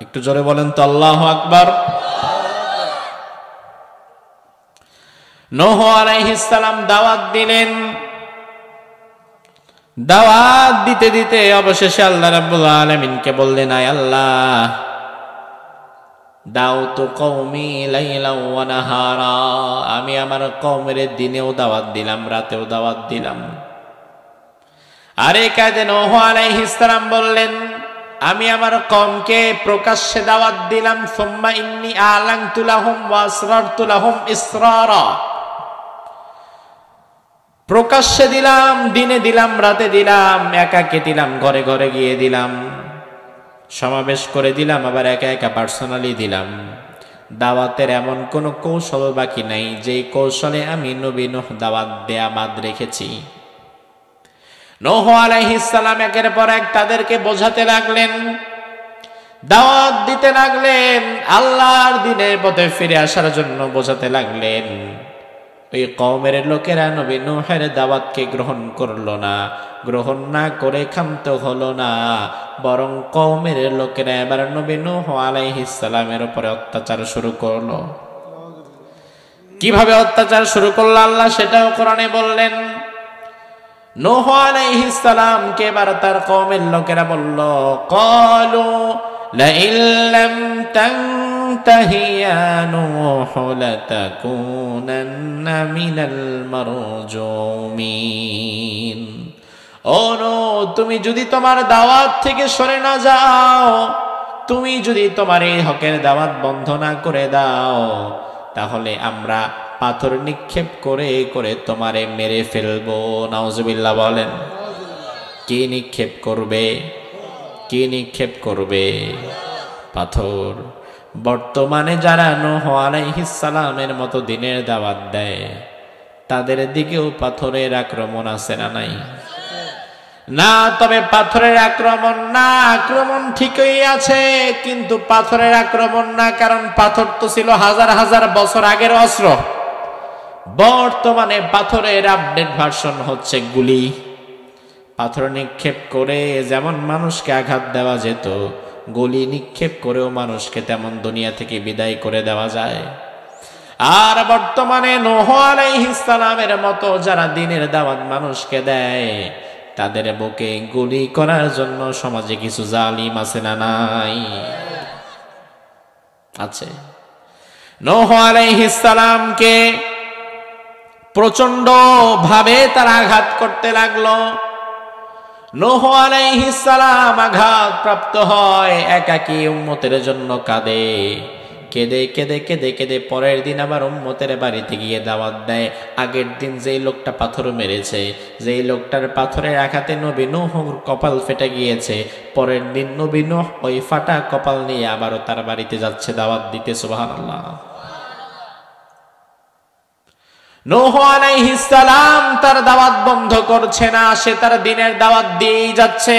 একটু জোরে বলেন তো আল্লাহু আকবার। নূহ আলাইহিস সালাম দাওয়াত দিলেন। দাওয়াত দিতে দিতে অবশেষে আল্লাহ রাব্বুল আলামিনকে বললেন, আয় আল্লাহ, দাউতু কওমি লাইলা ওয়া নাহারা, আমি আমার কওমের দিনেও দাওয়াত দিলাম, রাতেও দাওয়াত দিলাম। আরে কাজে নূহ আলাইহিস সালাম বললেন, আমি আমার কওমকে প্রকাশ্যে দাওয়াত দিলাম, সুম্মা ইন্নী আ'লানতু লাহুম ওয়া আসরারতু লাহুম ইসরারা, প্রকাশ্যে দিলাম, দিনে দিলাম, রাতে দিলাম, একাকে দিলাম, ঘরে ঘরে গিয়ে দিলাম। সমাবেশ করে দিলাম, আবার একা একা পার্সোনালি দিলাম। দাওয়াতের এমন কোনো কৌশল বাকি নাই যেই কৌশলে আমি নবী নূহ দাওয়াত দেয়া বাদ রেখেছি। নূহ আলাইহিস সালাম একের পর এক তাদেরকে বোঝাতে লাগলেন, দাওয়াত দিতে লাগলেন, আল্লাহর দ্বীনের পথে ফিরে আসার জন্য বোঝাতে লাগলেন। ওই কওমের লোকেরা নবী নূহের দাওয়াতকে গ্রহণ করলো না, গ্রহণ না করে ক্ষান্ত হলো না, বরং কওমের লোকেরা এবার নবী নূহ আলাইহিস সালামের উপরে অত্যাচার শুরু করলো। কিভাবে অত্যাচার শুরু করলো আল্লাহ সেটাও কোরআনে বললেন। নূহ আলাইহিস সালামকে এবার তার কওমের লোকেরা বলল, ক্বালু লাইন লাম তানতাহি ইয়া নূহ লাতাকুনান্না মিনাল মারজুমিন। ও নূহ, তুমি যদি তোমার দাওয়াত থেকে সরে না যাও, তুমি যদি তোমার এই হকের দাওয়াত বন্ধ না করে দাও, তাহলে আমরা পাথর নিক্ষেপ করে করে তোমারে মেরে ফেলবো। নাউজুবিল্লাহ বলেন। কি নিক্ষেপ করবে? কি নিক্ষেপ করবে? পাথর। বর্তমানে যারা নূহ আলাইহিস সালামের মতো দ্বীনের দাওয়াত দেয়, তাদের দিকেও পাথরের আক্রমণ আছে না নাই? না, তবে পাথরের আক্রমণ না, আক্রমণ ঠিকই আছে, কিন্তু পাথরের আক্রমণ না, কারণ পাথর তো ছিল হাজার হাজার বছর আগের অস্ত্র। বর্তমানে পাথরের আপডেট ভার্সন হচ্ছে গুলি। পাথর নিক্ষেপ করে যেমন মানুষকে আঘাত দেওয়া যেত, গুলি নিক্ষেপ করেও মানুষকে তেমন দুনিয়া থেকে বিদায় করে দেওয়া যায়। আর বর্তমানে নূহ আলাইহিস সালামের মতো যারা দ্বীনের দাওয়াত মানুষকে দেয়, তাদের বুকে গুলি করার জন্য সমাজে কিছু জালিম আছে না নাই? আছে। নূহ আলাইহিস সালামকে প্রচন্ড ভাবে তারা আঘাত করতে লাগলো। নূহ আলাইহিস সালাম আঘাত প্রাপ্ত হয়, একাকী উম্মতের জন্য কাঁদে, কেঁদে কেঁদে কেঁদে কেঁদে পরের দিন আবার উম্মতের বাড়িতে গিয়ে দাওয়াত দেয়। আগের দিন যেই লোকটা পাথর মেরেছে, যেই লোকটার পাথরের আঘাতে নবী নূহর কপাল ফেটে গিয়েছে, পরের দিন নবী নূহ ওই ফাটা কপাল নিয়ে আবারও তার বাড়িতে যাচ্ছে দাওয়াত দিতে। সুবহানাল্লাহ। নূহ আলাইহিস সালাম তার দাওয়াত বন্ধ করছে না, সে তার দ্বীনের দাওয়াত দিয়েই যাচ্ছে।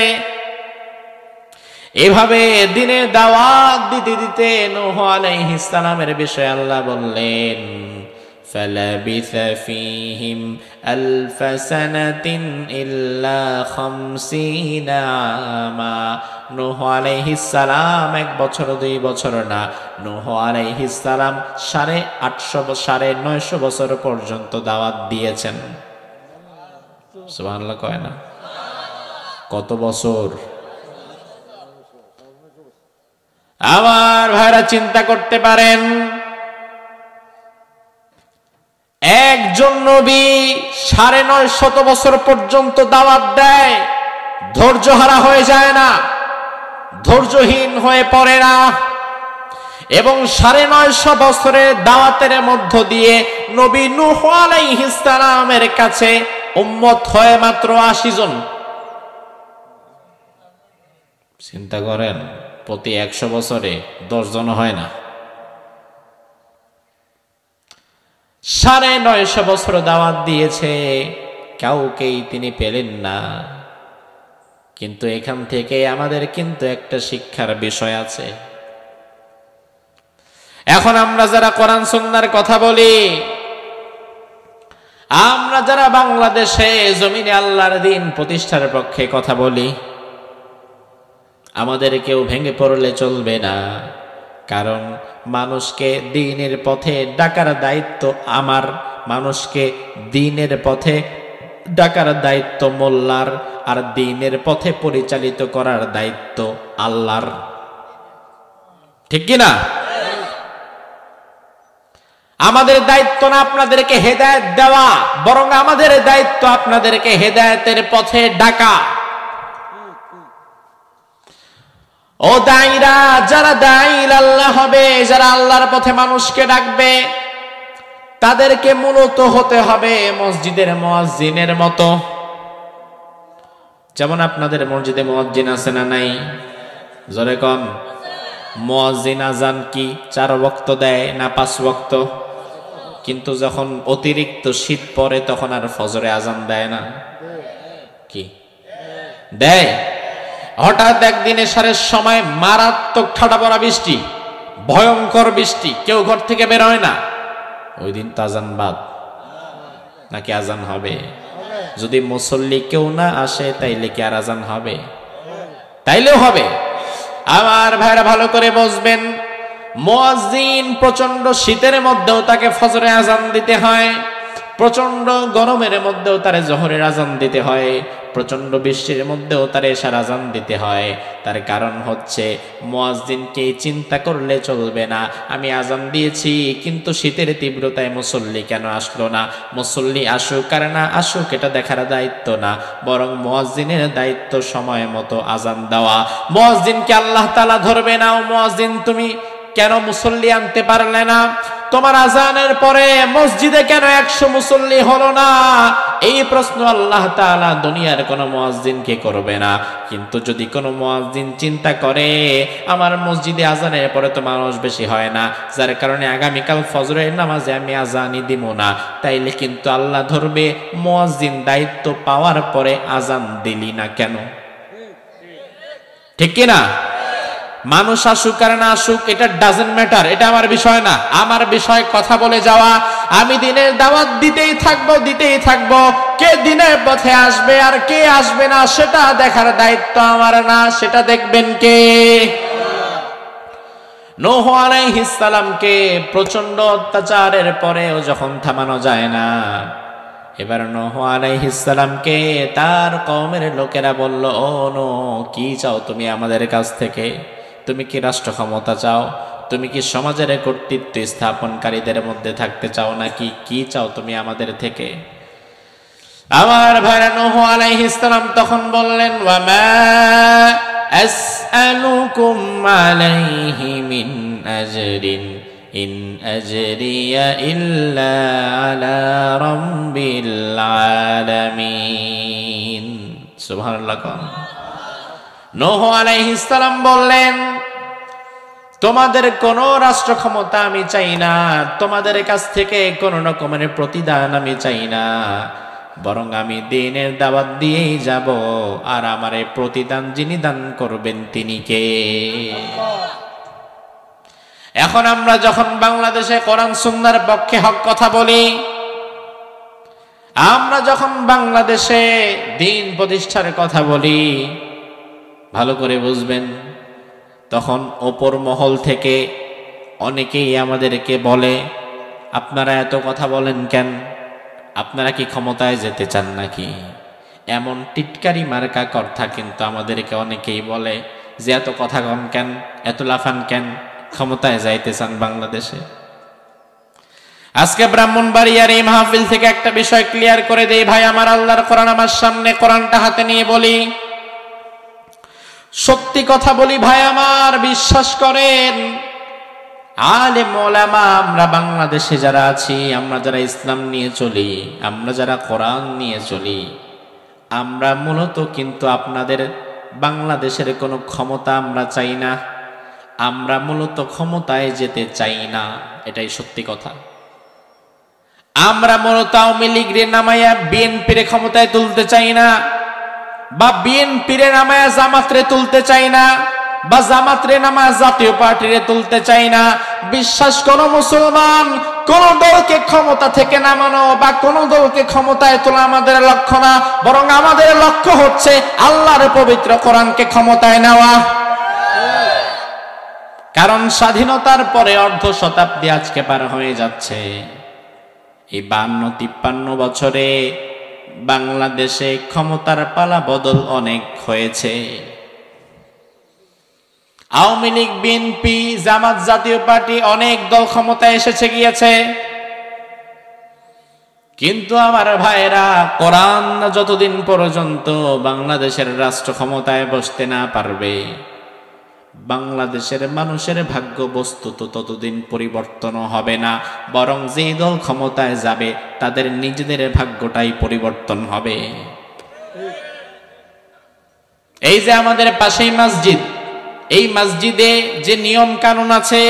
এভাবে দ্বীনের দাওয়াত দিতে দিতে নূহ আলাইহিস সালামের বিষয়ে আল্লাহ বললেন, ফালাবিথা ফীহিম আলফ সানাতিন ইল্লা 50 আমা। নূহ আলাইহিস সালাম 1 বছর 2 বছর না, নূহ আলাইহিস সালাম 950 বছর পর্যন্ত দাওয়াত দিয়েছেন। সুবহানাল্লাহ কয় না? কত বছর? আমার ভাইরা চিন্তা করতে পারেন, একজন নবী 950 বছর পর্যন্ত দাওয়াত দেয়, ধৈর্য হারা হয়ে যায় না, ধৈর্যহীন হয়ে পড়ে না, এবং 950 বছরের দাওয়াতের মধ্য দিয়ে নবী নূহ আলাইহিস সালামের কাছে উম্মত হয় মাত্র 80 জন। চিন্তা করেন, প্রতি 100 বছরে 10 জন হয় না। 950 বছর দাওয়াত দিয়েছে, কাউকেই তিনি পেলেন না। কিন্তু এখান থেকে আমাদের কিন্তু একটা শিক্ষার বিষয় আছে। এখন আমরা যারা কোরআন সুন্নাহর কথা বলি, আমরা যারা বাংলাদেশে জমিনে আল্লাহর দ্বীন প্রতিষ্ঠার পক্ষে কথা বলি, আমাদের কেউ ভেঙে পড়লে চলবে না, কারণ মানুষকে দ্বীনের পথে ডাকার দায়িত্ব আমার, মানুষকে দ্বীনের পথে ডাকার দায়িত্ব মোল্লার, আর দ্বীনের পথে পরিচালিত করার দায়িত্ব আল্লাহর। ঠিক কি না? আমাদের দায়িত্ব না আপনাদেরকে হেদায়েত দেওয়া, বরং আমাদের দায়িত্ব আপনাদেরকে হেদায়েতের পথে ডাকা। ও দায়ীরা, যারা দায়ী আল্লাহ হবে, যারা আল্লাহর পথে মানুষকে ডাকবে, তাদেরকে মূলত হতে হবে মসজিদের মুয়াজ্জিনের মতো। যেমন আপনাদের মসজিদে মুয়াজ্জিন আছে না নাই? জোরে কোন। মুয়াজ্জিন আজান কি 4 ওয়াক্ত দেয় না 5 ওয়াক্ত? কিন্তু যখন অতিরিক্ত শীত পড়ে তখন আর ফজরে আজান দেয় না? কি দেয়? হঠাৎ একদিন এশারের সময় মারাত্মক ঠাডা পড়া বৃষ্টি, ভয়ঙ্কর বৃষ্টি, কেউ ঘর থেকে বের হয় না, ওই দিন তো আজান বাদ নাকি আজান হবে? যদি মুসল্লি কেউ না আসে তাইলে কি আর আজান হবে? তাইলেও হবে। আমার ভাইরা ভালো করে বুঝবেন, মুয়াজ্জিন প্রচন্ড শীতের মধ্যেও তাকে ফজরে আজান দিতে হয়, প্রচন্ড গরমের মধ্যেও তারে জোহরের আজান দিতে হয়, প্রচন্ড বৃষ্টির মধ্যেও তারে এশার আজান দিতে হয়। তার কারণ হচ্ছে মুয়াজ্জিনকে চিন্তা করলে চলবে না, আমি আজান দিয়েছি কিন্তু শীতের তীব্রতায় মুসল্লি কেন আসলো না, মুসল্লি আসুক আর না আসুক এটা দেখার দায়িত্ব না, বরং মুয়াজ্জিনের দায়িত্ব সময় মতো আজান দেওয়া। মুয়াজ্জিনকে আল্লাহ তাআলা ধরবে না, ও মুয়াজ্জিন তুমি কেন মুসল্লি আনতে পারলে না? তোমার আজানের পরে মসজিদে কেন 100 মুসল্লি হলো না? এই প্রশ্ন আল্লাহ তাআলা দুনিয়ার কোনো মুয়াজ্জিনকে করবে না। কিন্তু যদি কোনো মুয়াজ্জিন চিন্তা করে আমার মসজিদে আজানের পরে তো মানুষ বেশি হয় না, যার কারণে আগামীকাল ফজরের নামাজে আমি আজানই দিব না, তাইলে কিন্তু আল্লাহ ধরবে মুয়াজ্জিন দায়িত্ব পাওয়ার পরে আজান দিলি না কেন? ঠিক কি না? মানুষ আসুক আর না আসুক এটা ডাজন্ট ম্যাটার, এটা আমার বিষয় না। আমার বিষয় কথা বলে যাওয়া। আমি দিনের দাওয়াত দিতেই থাকবো। কে দিনের পথে আসবে আর কে আসবে না সেটা দেখার দায়িত্ব আমার না, সেটা দেখবেন কে? নূহ আলাইহিস সালামকে প্রচন্ড অত্যাচারের পরেও যখন থামানো যায় না, এবার নূহ আলাইহিস সালামকে তার কওমের লোকেরা বলল, ও নূহ, কি চাও তুমি আমাদের কাছ থেকে? তুমি কি রাষ্ট্র ক্ষমতা চাও? তুমি কি সমাজের কর্তৃত্ব স্থাপনকারীদের মধ্যে থাকতে চাও নাকি কি চাও তুমি আমাদের থেকে? আমার ভাইরা, নূহ আলাইহিস সালাম তখন বললেন, ওয়া মা আসআলুকুম আলাইহি মিন আজরিন ইন আজরিয়া ইল্লা আলা রাব্বিল আলামিন। সুবহানাল্লাহ। নূহ আলাইহিস সালাম বললেন, তোমাদের কোন রাষ্ট্র ক্ষমতা আমি চাই না, তোমাদের কাছ থেকে কোন রকমের প্রতিদান আমি চাই না, বরং আমি দ্বীনের দাওয়াত দিয়েই যাব, আর আমারে প্রতিদান যিনি দান করবেন তিনি কে? এখন আমরা যখন বাংলাদেশে কোরআন সুন্নাহর পক্ষে হক কথা বলি, আমরা যখন বাংলাদেশে দ্বীন প্রতিষ্ঠার কথা বলি, ভালো করে বুঝবেন, তখন ওপর মহল থেকে অনেকেই আমাদেরকে বলে, আপনারা এত কথা বলেন কেন? আপনারা কি ক্ষমতায় যেতে চান নাকি? এমন টিটকারি মার্কা কথা কিন্তু আমাদেরকে অনেকেই বলে যে এত কথা কম কেন, এত লাফান কেন, ক্ষমতায় যাইতে চান বাংলাদেশে। আজকে ব্রাহ্মণবাড়িয়ার এই মাহফিল থেকে একটা বিষয় ক্লিয়ার করে দেই ভাই আমার, আল্লাহর কোরআন আমার সামনে, কোরআনটা হাতে নিয়ে বলি, সত্যি কথা বলি ভাই আমার, বিশ্বাস করেন। আলেম ওলামা আমরা বাংলাদেশে যারা আছি, আমরা যারা ইসলাম নিয়ে চলি, আমরা যারা কোরআন নিয়ে চলি, আমরা মূলত কিন্তু আপনাদের বাংলাদেশের কোনো ক্ষমতা আমরা চাই না, আমরা মূলত ক্ষমতায় যেতে চাই না, এটাই সত্যি কথা। আমরা মূলত আওয়ামী লীগের নামাইয়া বিএনপির ক্ষমতায় তুলতে চাই না, বা বিএনপির নামায়া জামাতরে তুলতে চাই না, বা জামাতরে নামায়া জাতীয় পার্টিরে তুলতে চাই না। বিশ্বাস করো মুসলমান, কোন দলকে ক্ষমতা থেকে নামানো বা কোন দলকে ক্ষমতায় তোলা আমাদের লক্ষ্য না, বরং আমাদের লক্ষ্য হচ্ছে আল্লাহর পবিত্র কোরআনকে ক্ষমতায় নেওয়া। কারণ স্বাধীনতার পরে অর্ধ শতাব্দী আজকে পার হয়ে যাচ্ছে, এই 52-53 বছরে বাংলাদেশে ক্ষমতার পালা বদল অনেক হয়েছে। আওয়ামী লীগ, বিএনপি, জামাত, জাতীয় পার্টি অনেক দল ক্ষমতায় এসেছে গিয়েছে, কিন্তু আমার ভাইরা, কোরআন যতদিন পর্যন্ত বাংলাদেশের রাষ্ট্র ক্ষমতায় বসতে না পারবে, বাংলাদেশের মানুষের ভাগ্য বস্তুত ততদিন পরিবর্তন হবে না, বরং যেই দল ক্ষমতায় যাবে তাদের নিজেদের ভাগ্যটাই পরিবর্তন হবে। এই যে আমাদের পাশেই মসজিদ, এই মসজিদে যে নিয়ম কানুন আছে,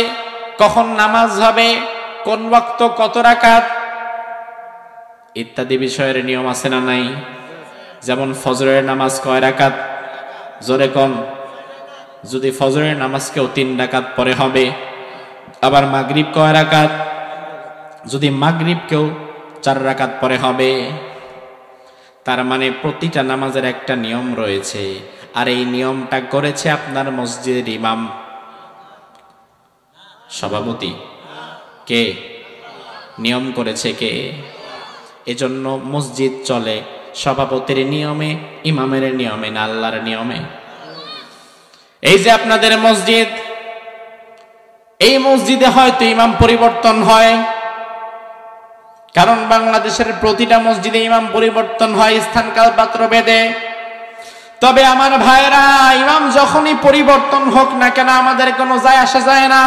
কখন নামাজ হবে, কোন ওয়াক্ত কত রাকাত ইত্যাদি বিষয়ের নিয়ম আছে না নাই? যেমন ফজরের নামাজ কয় রাকাত? জোরে কোন। যদি ফজরের নামাজ কেউ 3 রাকাত পরে হবে। আবার মাগরিব কয় রাকাত? যদি মাগরিব কেউ 4 রাকাত পরে হবে। তার মানে প্রতিটা নামাজের একটা নিয়ম রয়েছে, আর এই নিয়মটা করেছে আপনার মসজিদের ইমাম। সভাপতি কে? নিয়ম করেছে কে? এজন্য মসজিদ চলে সভাপতির নিয়মে, ইমামের নিয়মে না আল্লাহর নিয়মে? এই যে আপনাদের মসজিদ, এই মসজিদে হয়তো ইমাম পরিবর্তন হয়, কারণ বাংলাদেশের প্রতিটা মসজিদে ইমাম পরিবর্তন হয় স্থানকাল পাত্র ভেদে। তবে আমার ভাইরা, ইমাম যখনই পরিবর্তন হোক না কেন আমাদের কোনো যায় আসা যায় না,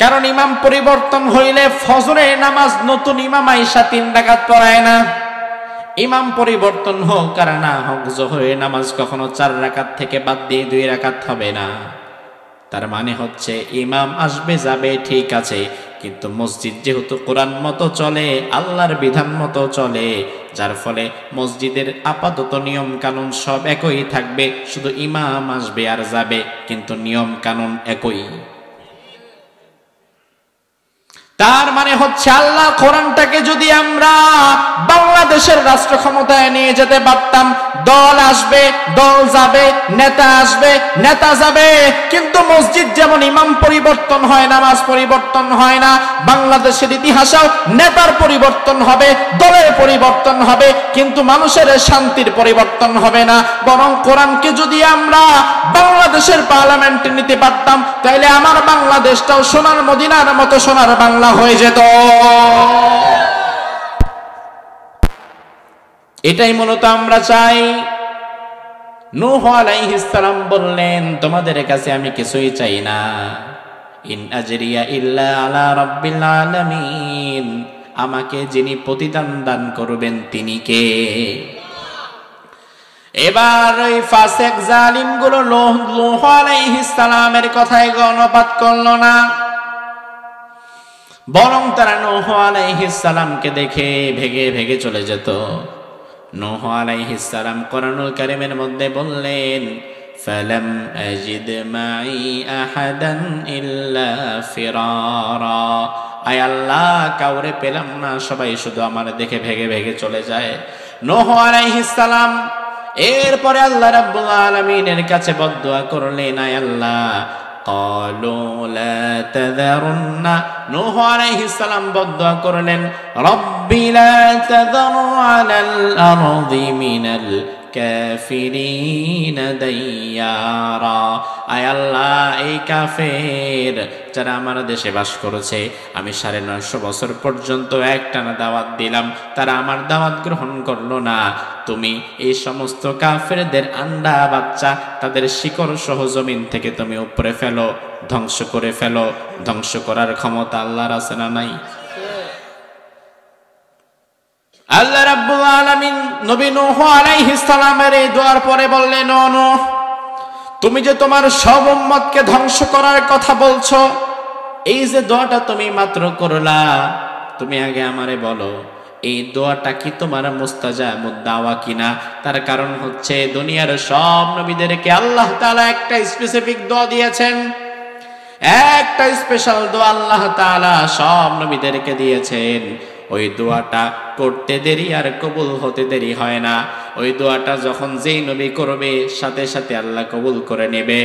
কারণ ইমাম পরিবর্তন হইলে ফজরের নামাজ নতুন ইমাম আইসা 3 রাকাত পড়ায় না। ইমাম পরিবর্তন হোক আর না হোক, জোহরের নামাজ কখনো 4 রাকাত থেকে বাদ দিয়ে 2 রাকাত হবে না। তার মানে হচ্ছে ইমাম আসবে যাবে ঠিক আছে, কিন্তু মসজিদ যেহেতু কোরআন মতো চলে, আল্লাহর বিধান মতো চলে, যার ফলে মসজিদের আপাতত নিয়ম কানুন সব একই থাকবে, শুধু ইমাম আসবে আর যাবে, কিন্তু নিয়ম কানুন একই। তার মানে হচ্ছে আল্লাহ কোরআনটাকে যদি আমরা বাংলাদেশের রাষ্ট্র ক্ষমতায় নিয়ে যেতে পারতাম, দল আসবে, দল যাবে, নেতা আসবে, নেতা যাবে, কিন্তু মসজিদ যেমন ইমাম পরিবর্তন হয়, নামাজ পরিবর্তন হয় না, বাংলাদেশের ইতিহাসেও নেতার পরিবর্তন হবে, দলের পরিবর্তন হবে, কিন্তু মানুষের শান্তির পরিবর্তন হবে না। বরং কোরআনকে যদি আমরা বাংলাদেশের পার্লামেন্টে নিতে পারতাম, তাহলে আমার বাংলাদেশটাও সোনার মদিনার মতো সোনার বাংলা হয়ে যেত। এটাই মূলত আমরা চাই। নূহ আলাইহিস সালাম বললেন, তোমাদের কাছে আমি কিছুই চাই না, ইন আজরিয়া ইল্লা আলা রাব্বিল আলামিন, আমাকে যিনি প্রতিদান দান করবেন তিনি কে? এবার ওই ফাসিক জালিম গুলো নূহ আলাইহিস সালামের কথায় গণপাত করলো না, বরং তারা নূহ আলাইহিস সালামকে দেখে ভেগে ভেগে চলে যেত। নূহ আলাইহিস সালাম কোরআনুল কারীমের মধ্যে বললেন, ফালাম আজিদ মাই আহাদান ইল্লা ফিরারা, আয় আল্লাহ কাউরে পেলাম না, সবাই শুধু আমার দেখে ভেগে ভেগে চলে যায়। নূহ আলাইহিস সালাম এরপরে আল্লাহ রাব্বুল আলামিনের কাছে বদদুয়া করলেন, আয় আল্লাহ ক্বালু লা তাযারুন্না, নূহ আলাইহিস সালাম বদদুয়া করলেন, রব্বি লা তাযারু আলাল আরদি মিনাল কাফিরিন দাইয়ারা, আয় আল্লাহ এই কাফের যারা আমার দেশে বাস করেছে, আমি 950 বছর পর্যন্ত একটানা দাওয়াত দিলাম, তারা আমার দাওয়াত গ্রহণ করলো না, তুমি এই সমস্ত কাফেরদের আন্ডা বাচ্চা তাদের শিকড় সহ জমিন থেকে তুমি উপরে ফেলো, ধ্বংস করে ফেলো। ধ্বংস করার ক্ষমতা আল্লাহর আছে না নাই? আল্লাহ রাব্বুল আলামিন নবী নূহ আলাইহিস সালামের এই দোয়ার পরে বললেন, ও নূহ, তুমি যে তোমার সব উম্মতকে ধ্বংস করার কথা বলছো, এই যে দোয়াটা তুমি মাত্র করলা, তুমি আগে আমারে বলো এই দোয়াটা কি তোমার মুস্তাজাবুদ দাওয়া কিনা? তার কারণ হচ্ছে দুনিয়ার সব নবীদেরকে আল্লাহ তাআলা একটা স্পেসিফিক দোয়া দিয়েছেন, একটা স্পেশাল দোয়া আল্লাহ তাআলা সব নবীদেরকে দিয়েছেন। ওই দোয়াটা করতে দেরি আর কবুল হতে দেরি হয় না। ওই দোয়াটা যখন যেই নবী করবে সাথে সাথে আল্লাহ কবুল করে নেবে।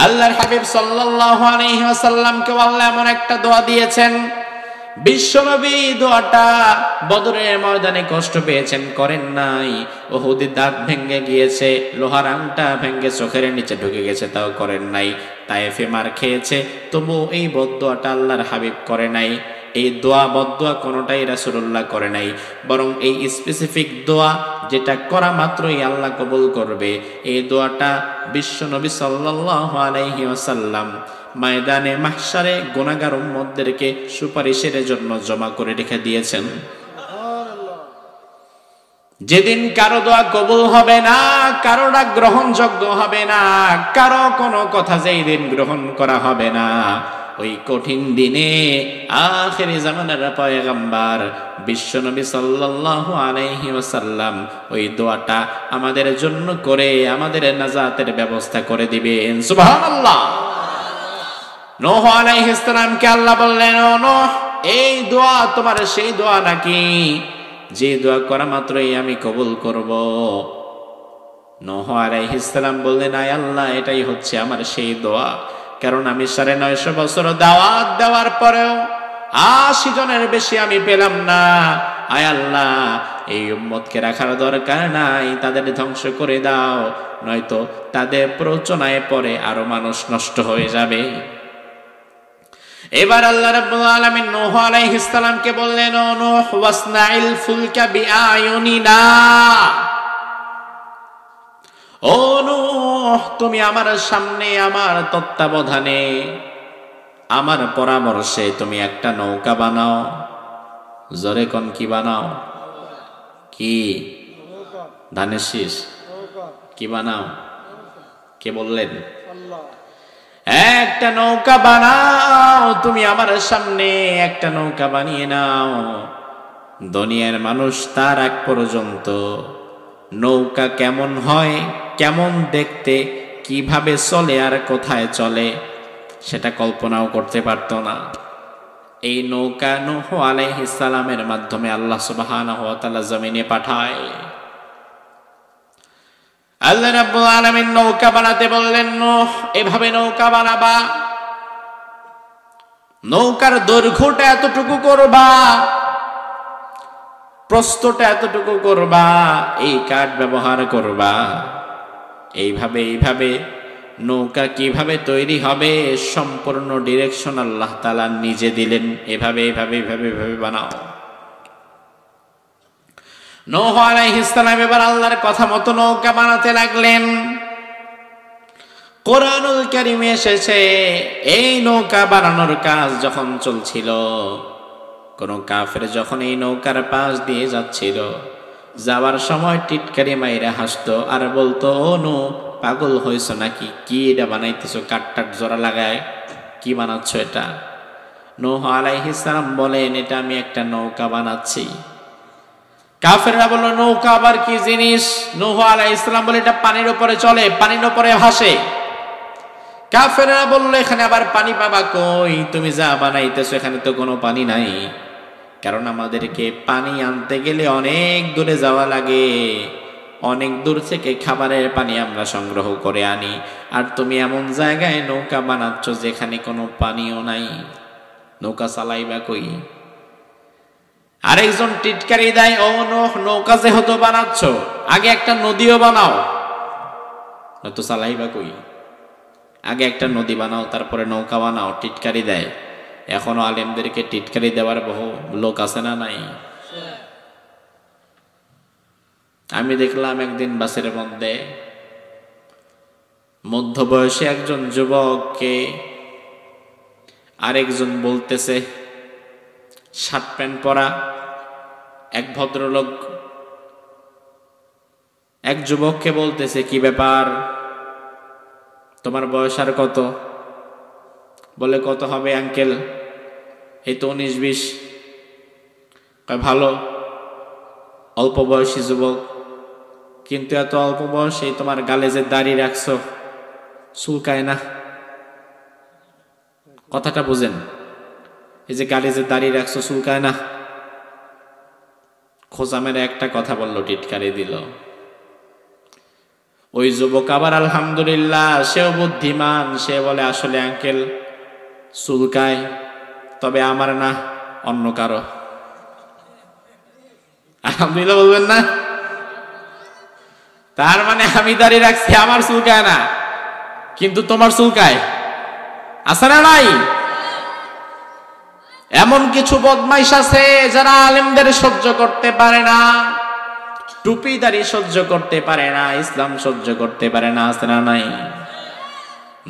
আল্লাহর হাবিব সাল্লাল্লাহু আলাইহি ওয়াসাল্লামকে আল্লাহ এমন একটা দোয়া দিয়েছেন, বিশ্বনবী দোয়াটা বদরের ময়দানে কষ্ট পেয়েছেন, করেন নাই। উহুদে দাঁত ভেঙে গিয়েছে, লোহার আংটা ভেঙে চোখের নিচে ঢুকে গেছে, তাও করেন নাই। তায়েফে মার খেয়েছে, তবু এই বদদোয়াটা আল্লাহর হাবিব করে নাই। এই দোয়া বদদোয়া কোনোটাই রাসূলুল্লাহ করে নাই, বরং এই স্পেসিফিক দোয়া যেটা করা মাত্রই আল্লাহ কবুল করবে, এই দোয়াটা বিশ্বনবী সাল্লাল্লাহু আলাইহি ওয়াসাল্লাম ময়দানে মাহশারে গুনাহগার উম্মতদেরকে সুপারিশের জন্য জমা করে রেখে দিয়েছেন। যেদিন কারো দোয়া কবুল হবে না, কারো ডাক গ্রহণযোগ্য হবে না, কারো কোনো কথা যেই দিন গ্রহণ করা হবে না, ওই কঠিন দিনে আখিরি জামানার পয়গম্বর বিশ্বনবী সাল্লাল্লাহু আলাইহি ওয়াসাল্লাম ওই দোয়াটা আমাদের জন্য করে আমাদের নাজাতের ব্যবস্থা করে দিবেন। সুবহানাল্লাহ। নূহ আলাইহিস সালামকে আল্লাহ বললেন, ও নূহ, এই দোয়া তোমার সেই দোয়া নাকি যে দোয়া করা মাত্রই আমি কবুল করব? নূহ আলাইহিস সালাম বললেন, আয় আল্লাহ, এটাই হচ্ছে আমার সেই দোয়া। কারণ আমি 950 বছর দাওয়াত দেওয়ার পরেও 80 জনের বেশি আমি পেলাম না। আয় আল্লাহ, এই উম্মতকে রাখার দরকার নাই, তাদের ধ্বংস করে দাও, নয়তো তাদের প্ররোচনায় পরে আরো মানুষ নষ্ট হয়ে যাবে। এবার আল্লাহ রাব্বুল আলামিন নূহ আলাইহিস সালামকে বললেন, ও নূহ, ওয়াসনাইল ফুলকা বিআয়ুনিনা। ও নূহ, তুমি আমার সামনে, আমার তত্ত্বাবধানে, আমার পরামর্শে তুমি একটা নৌকা বানাও। জোরে কোন, কি বানাও? কি? ধানের শীষ? কি বানাও? কে বললেন? একটা নৌকা বানাও, তুমি আমার সামনে একটা নৌকা বানিয়ে নাও। দুনিয়ার মানুষ তার আগ পর্যন্ত নৌকা কেমন হয়, কেমন দেখতে, কিভাবে চলে আর কোথায় চলে সেটা কল্পনাও করতে পারত না। এই নৌকা নূহ আলাইহিস সালামের মাধ্যমে আল্লাহ সুবহানাহু ওয়া তাআলা জমিনে পাঠায়। আল্লাহ রাব্বুল আলামিন নৌকা বানাতে বললেন, নূহ, এভাবে নৌকা বানাবা, নৌকার দৈর্ঘ্যটা এতটুকু করবা, প্রস্থটা এতটুকু করবা, এই কাঠ ব্যবহার করবা। এইভাবে নৌকা কিভাবে তৈরি হবে সম্পূর্ণ ডিরেকশন আল্লাহ তাআলা নিজে দিলেন। এভাবে বানাও। নূহ আলাইহিস সালাম এবার আল্লাহর কথা মতো নৌকা বানাতে লাগলেন। কোরআনুল কারীমে এসেছে, এই নৌকা বানানোর কাজ যখন চলছিল, কোন কাফের যখন এই নৌকার পাশ দিয়ে যাচ্ছিল, যাওয়ার সময় টিটকারি মাইরা হাসতো আর বলতো, ও নূহ, পাগল হয়েছো নাকি? কি এটা বানাইতেছো? কাঠ জোড়া লাগায় কি বানাচ্ছ এটা? নূহ আলাইহিস সালাম বলেন, এটা আমি একটা নৌকা বানাচ্ছি। কাফেররা বলল, নৌকা আবার কি জিনিস? নূহ আলাইহিস সালাম বলে, এটা পানির উপরে চলে, পানির উপরে ভাসে। কাফেররা বলল, এখানে আবার পানি পাবা কই? তুমি যা বানাইতেছো এখানে তো কোনো পানি নাই। কারণ আমাদেরকে পানি আনতে গেলে অনেক দূরে যাওয়া লাগে, অনেক দূর থেকে খাবারের পানি আমরা সংগ্রহ করে আনি, আর তুমি এমন জায়গায় নৌকা বানাচ্ছ যেখানে কোনো পানিও নাই, নৌকা চালাইবা কই? আরেকজন টিটকারি দেয়, ও নূহ, নৌকা যেহেতু বানাচ্ছ, আগে একটা নদীও বানাও, নয়তো চালাইবা কই? আগে একটা নদী বানাও, তারপরে নৌকা বানাও। টিটকারি দেয়। এখনো আলেমদেরকে টিটকারি দেওয়ার বহু লোক আছে না নাই? আমি দেখলাম একদিন বাসের মধ্যে মধ্যবয়সী একজন যুবককে আরেকজন বলতেছে, শার্ট প্যান্ট পরা এক ভদ্রলোক এক যুবককে বলতেছে, কি ব্যাপার, তোমার বয়স আর কত? বলে, কত হবে আঙ্কেল? এই তো 19-20। ভালো, অল্প বয়সী যুবক, কিন্তু এত অল্প বয়সে তোমার গালে যে দাড়ি রাখছো চুলকায় না? কথাটা বুঝেন, এই যে গালে যে দাড়ি রাখছো চুলকায় না? খোঁজা মেরে একটা কথা বললো, টিটকারি দিল। ওই যুবক আবার আলহামদুলিল্লাহ, সেও বুদ্ধিমান, সে বলে, আসলে আঙ্কেল চুলকায়, তবে আমার না, অন্য কারো। আলহামদুলিল্লাহ বলবেন না? তার মানে আমি দাঁড়িয়ে রাখছি, আমার চুলকায় না, কিন্তু তোমার চুলকায়। আছে না নাই? এমন কিছু বদমাইশ আছে যারা আলেমদের সহ্য করতে পারে না, টুপিদারি সহ্য করতে পারে না, ইসলাম সহ্য করতে পারে না। আছে না নাই?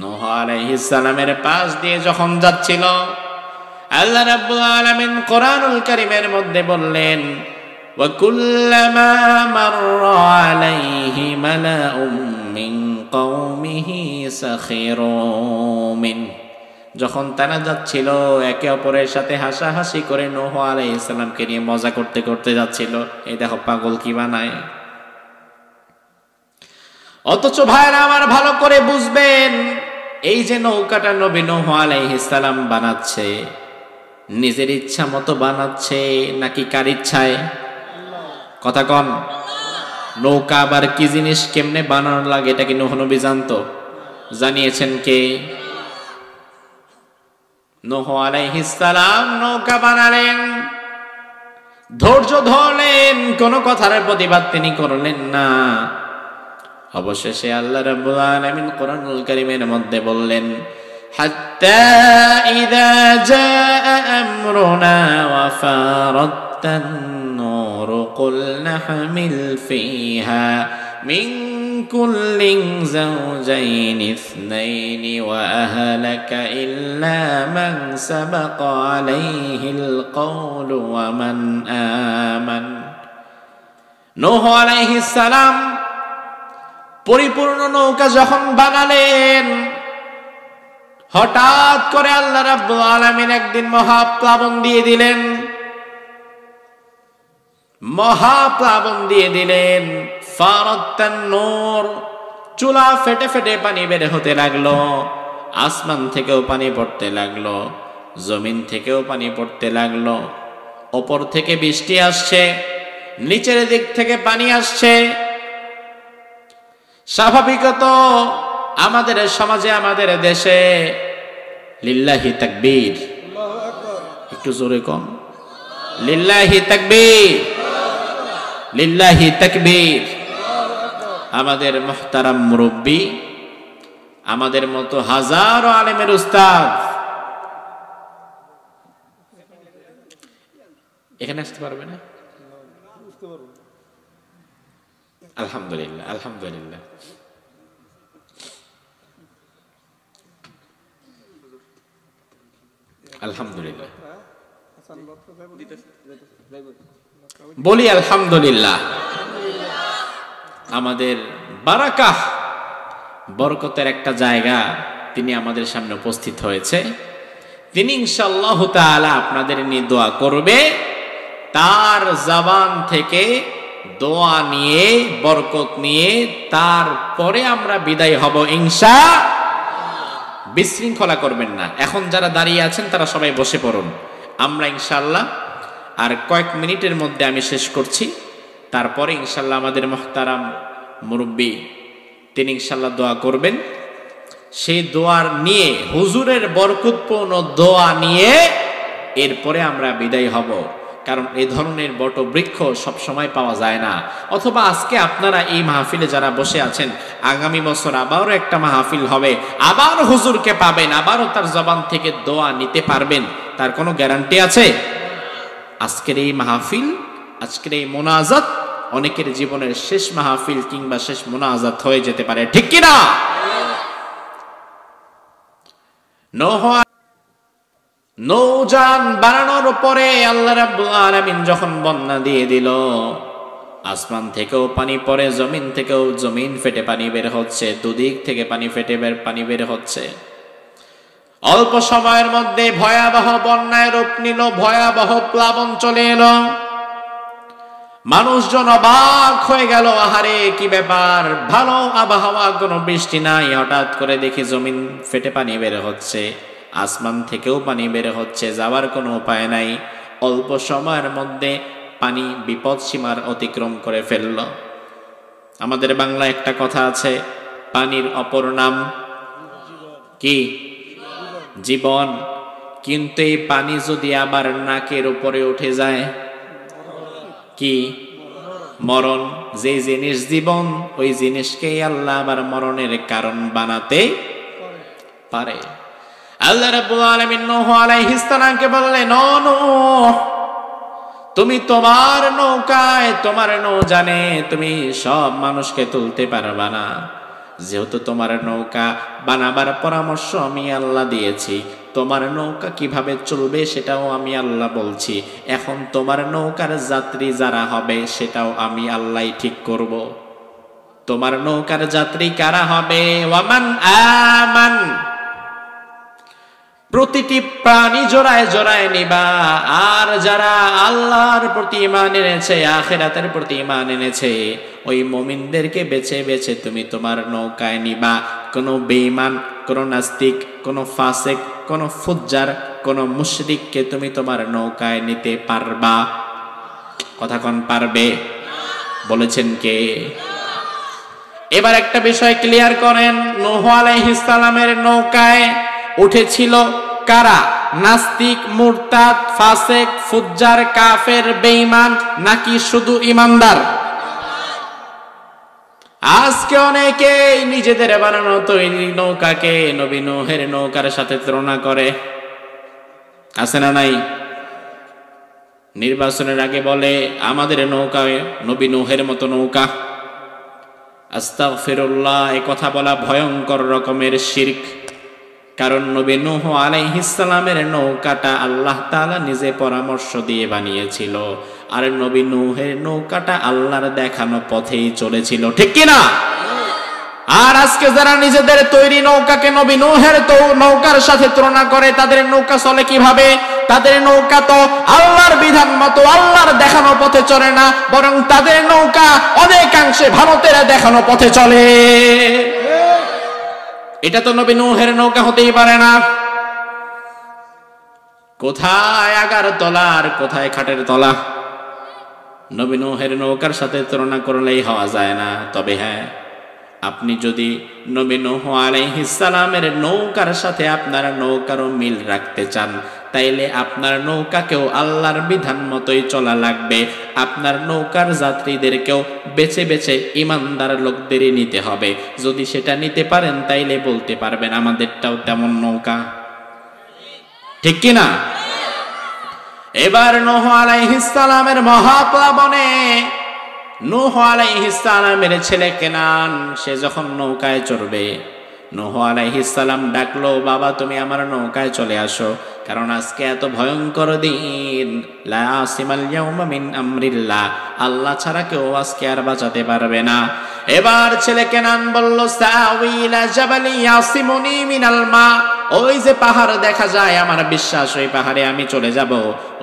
নূহ আলাইহিস সালামের পাশ দিয়ে যখন যাচ্ছিল, আল্লাহ রাব্বুল আলামিন কোরআনুল কারীমের মধ্যে বললেন, وكلما مر عليه ملأ من قومه سخروا منه যখন তারা যাচ্ছিল একে অপরের সাথে হাসাহাসি করে নূহ আলাইহিস সালামকে নিয়ে মজা করতে করতে যাচ্ছিল, এই দেখো পাগল কি বানায়। অথচ ভাইরা আমার ভালো করে বুঝবেন, এই যে নৌকাটা নবী নূহ আলাইহিস সালাম বানাচ্ছে, নিজের ইচ্ছা মতো বানাচ্ছে নাকি কার ইচ্ছায়? কথা কন। নৌকা আবার কি জিনিস, কেমনে বানানো লাগে এটা কি নূহ নবী জানতো? জানিয়েছেন কে? নূহ আলাইহিস সালাম নৌকা বানালেন, ধৈর্য ধরলেন, কোন কথার প্রতিবাদ তিনি করলেন না। অবশেষে আল্লাহ রাব্বুল আলামিন কোরআনুল কারীমের মধ্যে বললেন, হাত্তা ইযা জাআ আমরুনা ওয়া ফারাত্তান নূর কুল নাহমিল ফিহা মিন কুল্লিন যাওজাইনি ইসনাইনি ওয়া আহলাকা ইল্লা মান সাবাকা আলাইহিল কওলু ওয়া মান আমান। নূহ আলাইহিস সালাম পরিপূর্ণ নৌকা যখন বানালেন, হঠাৎ করে আল্লাহ রাব্বুল আলামিন একদিন মহাপ্লাবন দিয়ে দিলেন, মহাপ্লাবন দিয়ে দিলেন। ফারাত্তান নূর, চুলা ফেটে ফেটে পানি বের হতে লাগলো, আসমান থেকেও পানি পড়তে লাগলো, জমিন থেকেও পানি পড়তে লাগলো, ওপর থেকে বৃষ্টি আসছে, নিচের দিক থেকে পানি আসছে। স্বাভাবিকত আমাদের সমাজে, আমাদের দেশে লিল্লাহি তাকবীর, একটু জোরে কম, লিল্লাহি তাকবীর, লিল্লাহি তাকবীর। আমাদের মুহতারাম মুরব্বী, আমাদের মতো হাজারো আলেমের উস্তাদ এখানে আসতে পারবে না? আলহামদুলিল্লাহ, আলহামদুলিল্লাহ। আলহামদুলিল্লাহ বলি, আলহামদুলিল্লাহ। আমাদের বারাকাহ, বরকতের একটা জায়গা তিনি আমাদের সামনে উপস্থিত হয়েছে। তিনি ইনশাআল্লাহ তাআলা আপনাদের নিয়ে দোয়া করবে, তার জবান থেকে দোয়া নিয়ে, বরকত নিয়ে তারপরে আমরা বিদায় হব ইনশাআল্লাহ। বিশৃঙ্খলা করবেন না। এখন যারা দাঁড়িয়ে আছেন তারা সবাই বসে পড়ুন। আমরা ইনশাআল্লাহ আর কয়েক মিনিটের মধ্যে আমি শেষ করছি, তারপরে ইনশাআল্লাহ আমাদের মুহতারাম মুরব্বী তিনি ইনশাআল্লাহ দোয়া করবেন। সেই দোয়ার নিয়ে, হুজুরের বরকতপূর্ণ দোয়া নিয়ে এরপরে আমরা বিদায় হব। কারণ এই ধরনের বটবৃক্ষ সব সময় পাওয়া যায় না। অথবা আজকে আপনারা এই মাহফিলে যারা বসে আছেন, আগামী বছর আবারও একটা মাহফিল হবে, আবার হুজুরকে পাবেন, আবারও তার জবান থেকে দোয়া নিতে পারবেন, তার কোনো গ্যারান্টি আছে? আজকের এই মাহফিল, আজকের এই মোনাজাত অনেকের জীবনের শেষ মাহফিল কিংবা শেষ মোনাজাত হয়ে যেতে পারে, ঠিক কিনা? নৌযান বানানোর পরে আল্লাহ রাব্বুল আলামিন যখন বন্যা দিয়ে দিল, আসমান থেকেও পানি পড়ে, জমিন থেকেও, জমিন ফেটে পানি বের হচ্ছে, দুদিক থেকে পানি ফেটে পানি বের হচ্ছে। অল্প সময়ের মধ্যে ভয়াবহ বন্যায় রূপ নিল, ভয়াবহ প্লাবন চলে এলো। মানুষজন অবাক হয়ে গেল, আহারে কি ব্যাপার, ভালো আবহাওয়া, কোনো বৃষ্টি নাই, হঠাৎ করে দেখি জমিন ফেটে পানি বের হচ্ছে, আসমান থেকেও পানি বের হচ্ছে, যাওয়ার কোনো উপায় নাই। অল্প সময়ের মধ্যে পানি বিপদ সীমার অতিক্রম করে ফেলল। আমাদের বাংলা একটা কথা আছে, পানির অপর নাম কি? জীবন। কিন্তু এই পানি যদি আবার নাকের উপরে উঠে যায়, কি? মরণ। যে জিনিস জীবন, ওই জিনিসকেই আল্লাহ আবার মরণের কারণ বানাতে পারে। আল্লাহ রাব্বুল আলামিন নূহ আলাইহিস সালামকে বললেন, নূহ, তুমি তোমার নৌকায়, তোমার নৌযানে তুমি সব মানুষকে তুলতে পারবা না। যেহেতু তোমার নৌকা বানাবার পরামর্শ আমি আল্লাহ দিয়েছি, তোমার নৌকা কিভাবে চলবে সেটাও আমি আল্লাহ বলছি। এখন তোমার নৌকার যাত্রী যারা হবে সেটাও আমি আল্লাহ ঠিক করব। তোমার নৌকার যাত্রী কারা হবে? ওয়ামান আমান, প্রতিটি প্রাণী জোড়ায় জোড়ায় নিবা। আর যারা আল্লাহর প্রতি ঈমান এনেছে, আখিরাতের প্রতি ঈমান এনেছে, ওই মুমিনদেরকে বেছে বেছে তুমি তোমার নৌকায় নিবা। কোনো বেঈমান, কোনো নাস্তিক, কোনো ফাসিক, কোনো ফুজ্জার, কোনো মুশরিককে তুমি তোমার নৌকায় নিতে পারবা? কথা কোন পারবে? বলেছেন কে? এবার একটা বিষয় ক্লিয়ার করেন, নূহ আলাইহিস সালামের নৌকায় উঠেছিল কারা? নাস্তিক, মুরতাদ, ফাসিক, ফুজ্জার, কাফের, বেঈমান, নাকি শুধু ঈমানদার? আজকে অনেকেই নিজেদের বানানো তৈরি নৌকাকে নবী নূহের নৌকার সাথে তুলনা করে, আছে না নাই? নির্বাচনের আগে বলে আমাদের নৌকায় নবী নূহের মতো নৌকা। আস্তাগফিরুল্লাহ, এই কথা বলা ভয়ঙ্কর রকমের শিরক। কারণ নবী নূহ আলাইহিস সালামের নৌকাটা আল্লাহ তাআলা নিজে পরামর্শ দিয়ে বানিয়েছিল, আর নবী নূহের নৌকাটা আল্লাহর দেখানো পথেই চলেছিল, ঠিক কি না? আর আজকে যারা নিজেদের তৈরি নৌকাকে নবী নূহের নৌকার সাথে তুলনা করে, তাদের নৌকা চলে কিভাবে? তাদের নৌকা তো আল্লাহর বিধান মতো আল্লাহর দেখানো পথে চলে না, বরং তাদের নৌকা অনেকাংশে ভারতের দেখানো পথে চলে। এটা তো নবী নূহের নৌকা হতেই পারে না। কোথায় আগার তলা আর কোথায় খাটের তলা? নবী নূহের নৌকার সাথে তুলনা করলেই হওয়া যায় না। তবে হ্যাঁ, আপনি যদি নবী নূহ আলাইহিস সালামের নৌকার সাথে আপনার নৌকারও মিল রাখতে চান, তাইলে আপনার নৌকাকেও আল্লাহর বিধান মতোই চলা লাগবে। আপনার নৌকার যাত্রীদেরকেও বেছে বেছে ঈমানদার লোকদেরই নিতে হবে। যদি সেটা নিতে পারেন তাইলে বলতে পারবেন আমাদেরটাও তেমন নৌকা, ঠিক কি না? এবার নূহ আলাইহিস সালামের মহাপ্লাবনে নূহ আলাইহিস সালামের ছেলে কেনান সে যখন নৌকায় চড়বে, নূহ আলাইহিস সালাম ডাকলো, বাবা তুমি আমার নৌকায় চলে আসো, কারণ আজকে এত ভয়ঙ্কর দিন। লা আসিমাল ইয়াউমা মিন আমরিল্লাহ, আল্লাহ ছাড়া কেউ আজকে আর বাঁচাতে পারবে না। এবার ছেলে কেনান বলল, সাউই ইলা জাবালি ইয়াসিমুনি মিনাল মা, ওই যে পাহাড় দেখা যায়, আমার বিশ্বাস ওই পাহাড়ে আমি চলে যাব,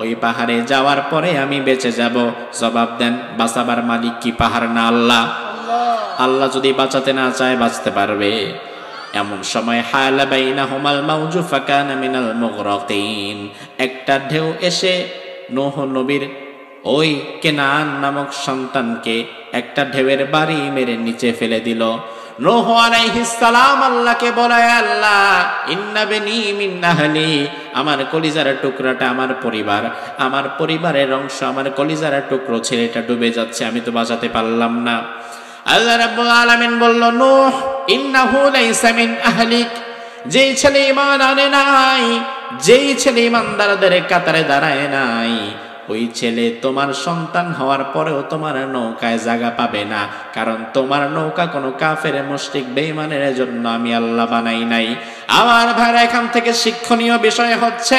ওই পাহাড়ে যাওয়ার পরে আমি বেঁচে যাব। জবাব দেন, বাঁচাবার মালিক কি পাহাড় না আল্লাহ? আল্লাহ যদি বাঁচাতে না চায় বাঁচতে পারবে? এমন সময় হালা বাইনাহুমাল মাউজু ফাকানা মিনাল মুগরাকিন, একটা ঢেউ এসে নূহ নবীর ওই কেনান নামক সন্তানকে একটা ঢেউয়ের বাড়ি মেরে নিচে ফেলে দিল। নূহ আলাইহিস সালাম আল্লাহকে বলে, আল্লাহ ইন্না বিনি মিন আহলি, আমার কলিজার টুকরাটা আমার পরিবার, আমার পরিবারের অংশ, আমার কলিজার টুকরো ছেলেটা ডুবে যাচ্ছে, আমি তো বাঁচাতে পারলাম না। আল্লাহ রাব্বুল আলামিন বলল, নূহ ইন্নাহু লাইসা মিন আহলিক, যেই ছেলে ঈমান আনে নাই, যেই ছেলে ঈমানদারদের কাতারে দাঁড়ায় নাই, ওই ছেলে তোমার সন্তান হওয়ার পরেও তোমার নৌকায় জায়গা পাবে না, কারণ তোমার নৌকা কোনো কাফের মুশরিক বেঈমানের জন্য আমি আল্লাহ বানাই নাই। আমার ভাইরা, এখান থেকে শিক্ষণীয় বিষয় হচ্ছে,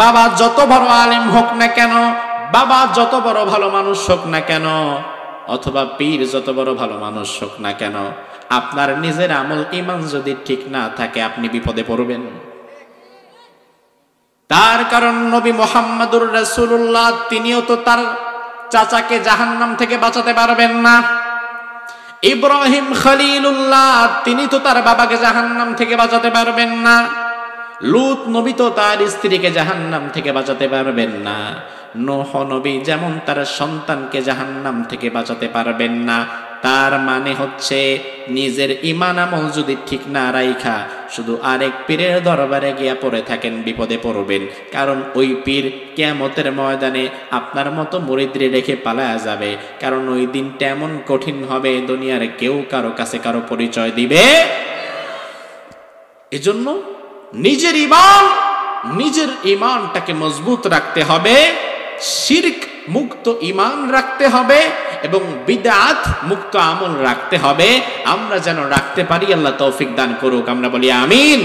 বাবা যত বড় আলেম হোক না কেন, বাবা যত বড় ভালো মানুষ হোক না কেন, অথবা পীর যত বড় ভালো মানুষ হোক না কেন, আপনার নিজের আমল ঈমান যদি ঠিক না থাকে আপনি বিপদে পড়বেন। তার কারণ নবী মুহাম্মদুর রাসূলুল্লাহ তিনিও তো তার চাচাকে জাহান্নাম থেকে বাঁচাতে পারবেন না। ইব্রাহিম খলিলুল্লাহ তিনি তো তার বাবাকে জাহান্নাম থেকে বাঁচাতে পারবেন না। লূত নবী তো তার স্ত্রীকে জাহান্নাম থেকে বাঁচাতে পারবেন না। নূহ নবী যেমন তার সন্তানকে জাহান্নাম থেকে বাঁচাতে পারবেন না। তার মানে হচ্ছে নিজের ঈমান আমল যদি ঠিক না রাইখা শুধু আরেক পীরের দরবারে গিয়া পড়ে থাকেন, বিপদে পড়বেন। কারণ ওই পীর কিয়ামতের ময়দানে আপনার মতো মুরিদরে রেখে পালায়া যাবে। কারণ ওই দিনটা এমন কঠিন হবে, দুনিয়ার কেউ কারো কাছে কারো পরিচয় দিবে। এজন্য নিজের ঈমানটাকে মজবুত রাখতে হবে, শিরক মুক্ত ঈমান রাখতে হবে এবং বিদআত মুক্ত আমল রাখতে হবে। আমরা যেন রাখতে পারি, আল্লাহ তৌফিক দান করুক। আমরা বলি আমিন।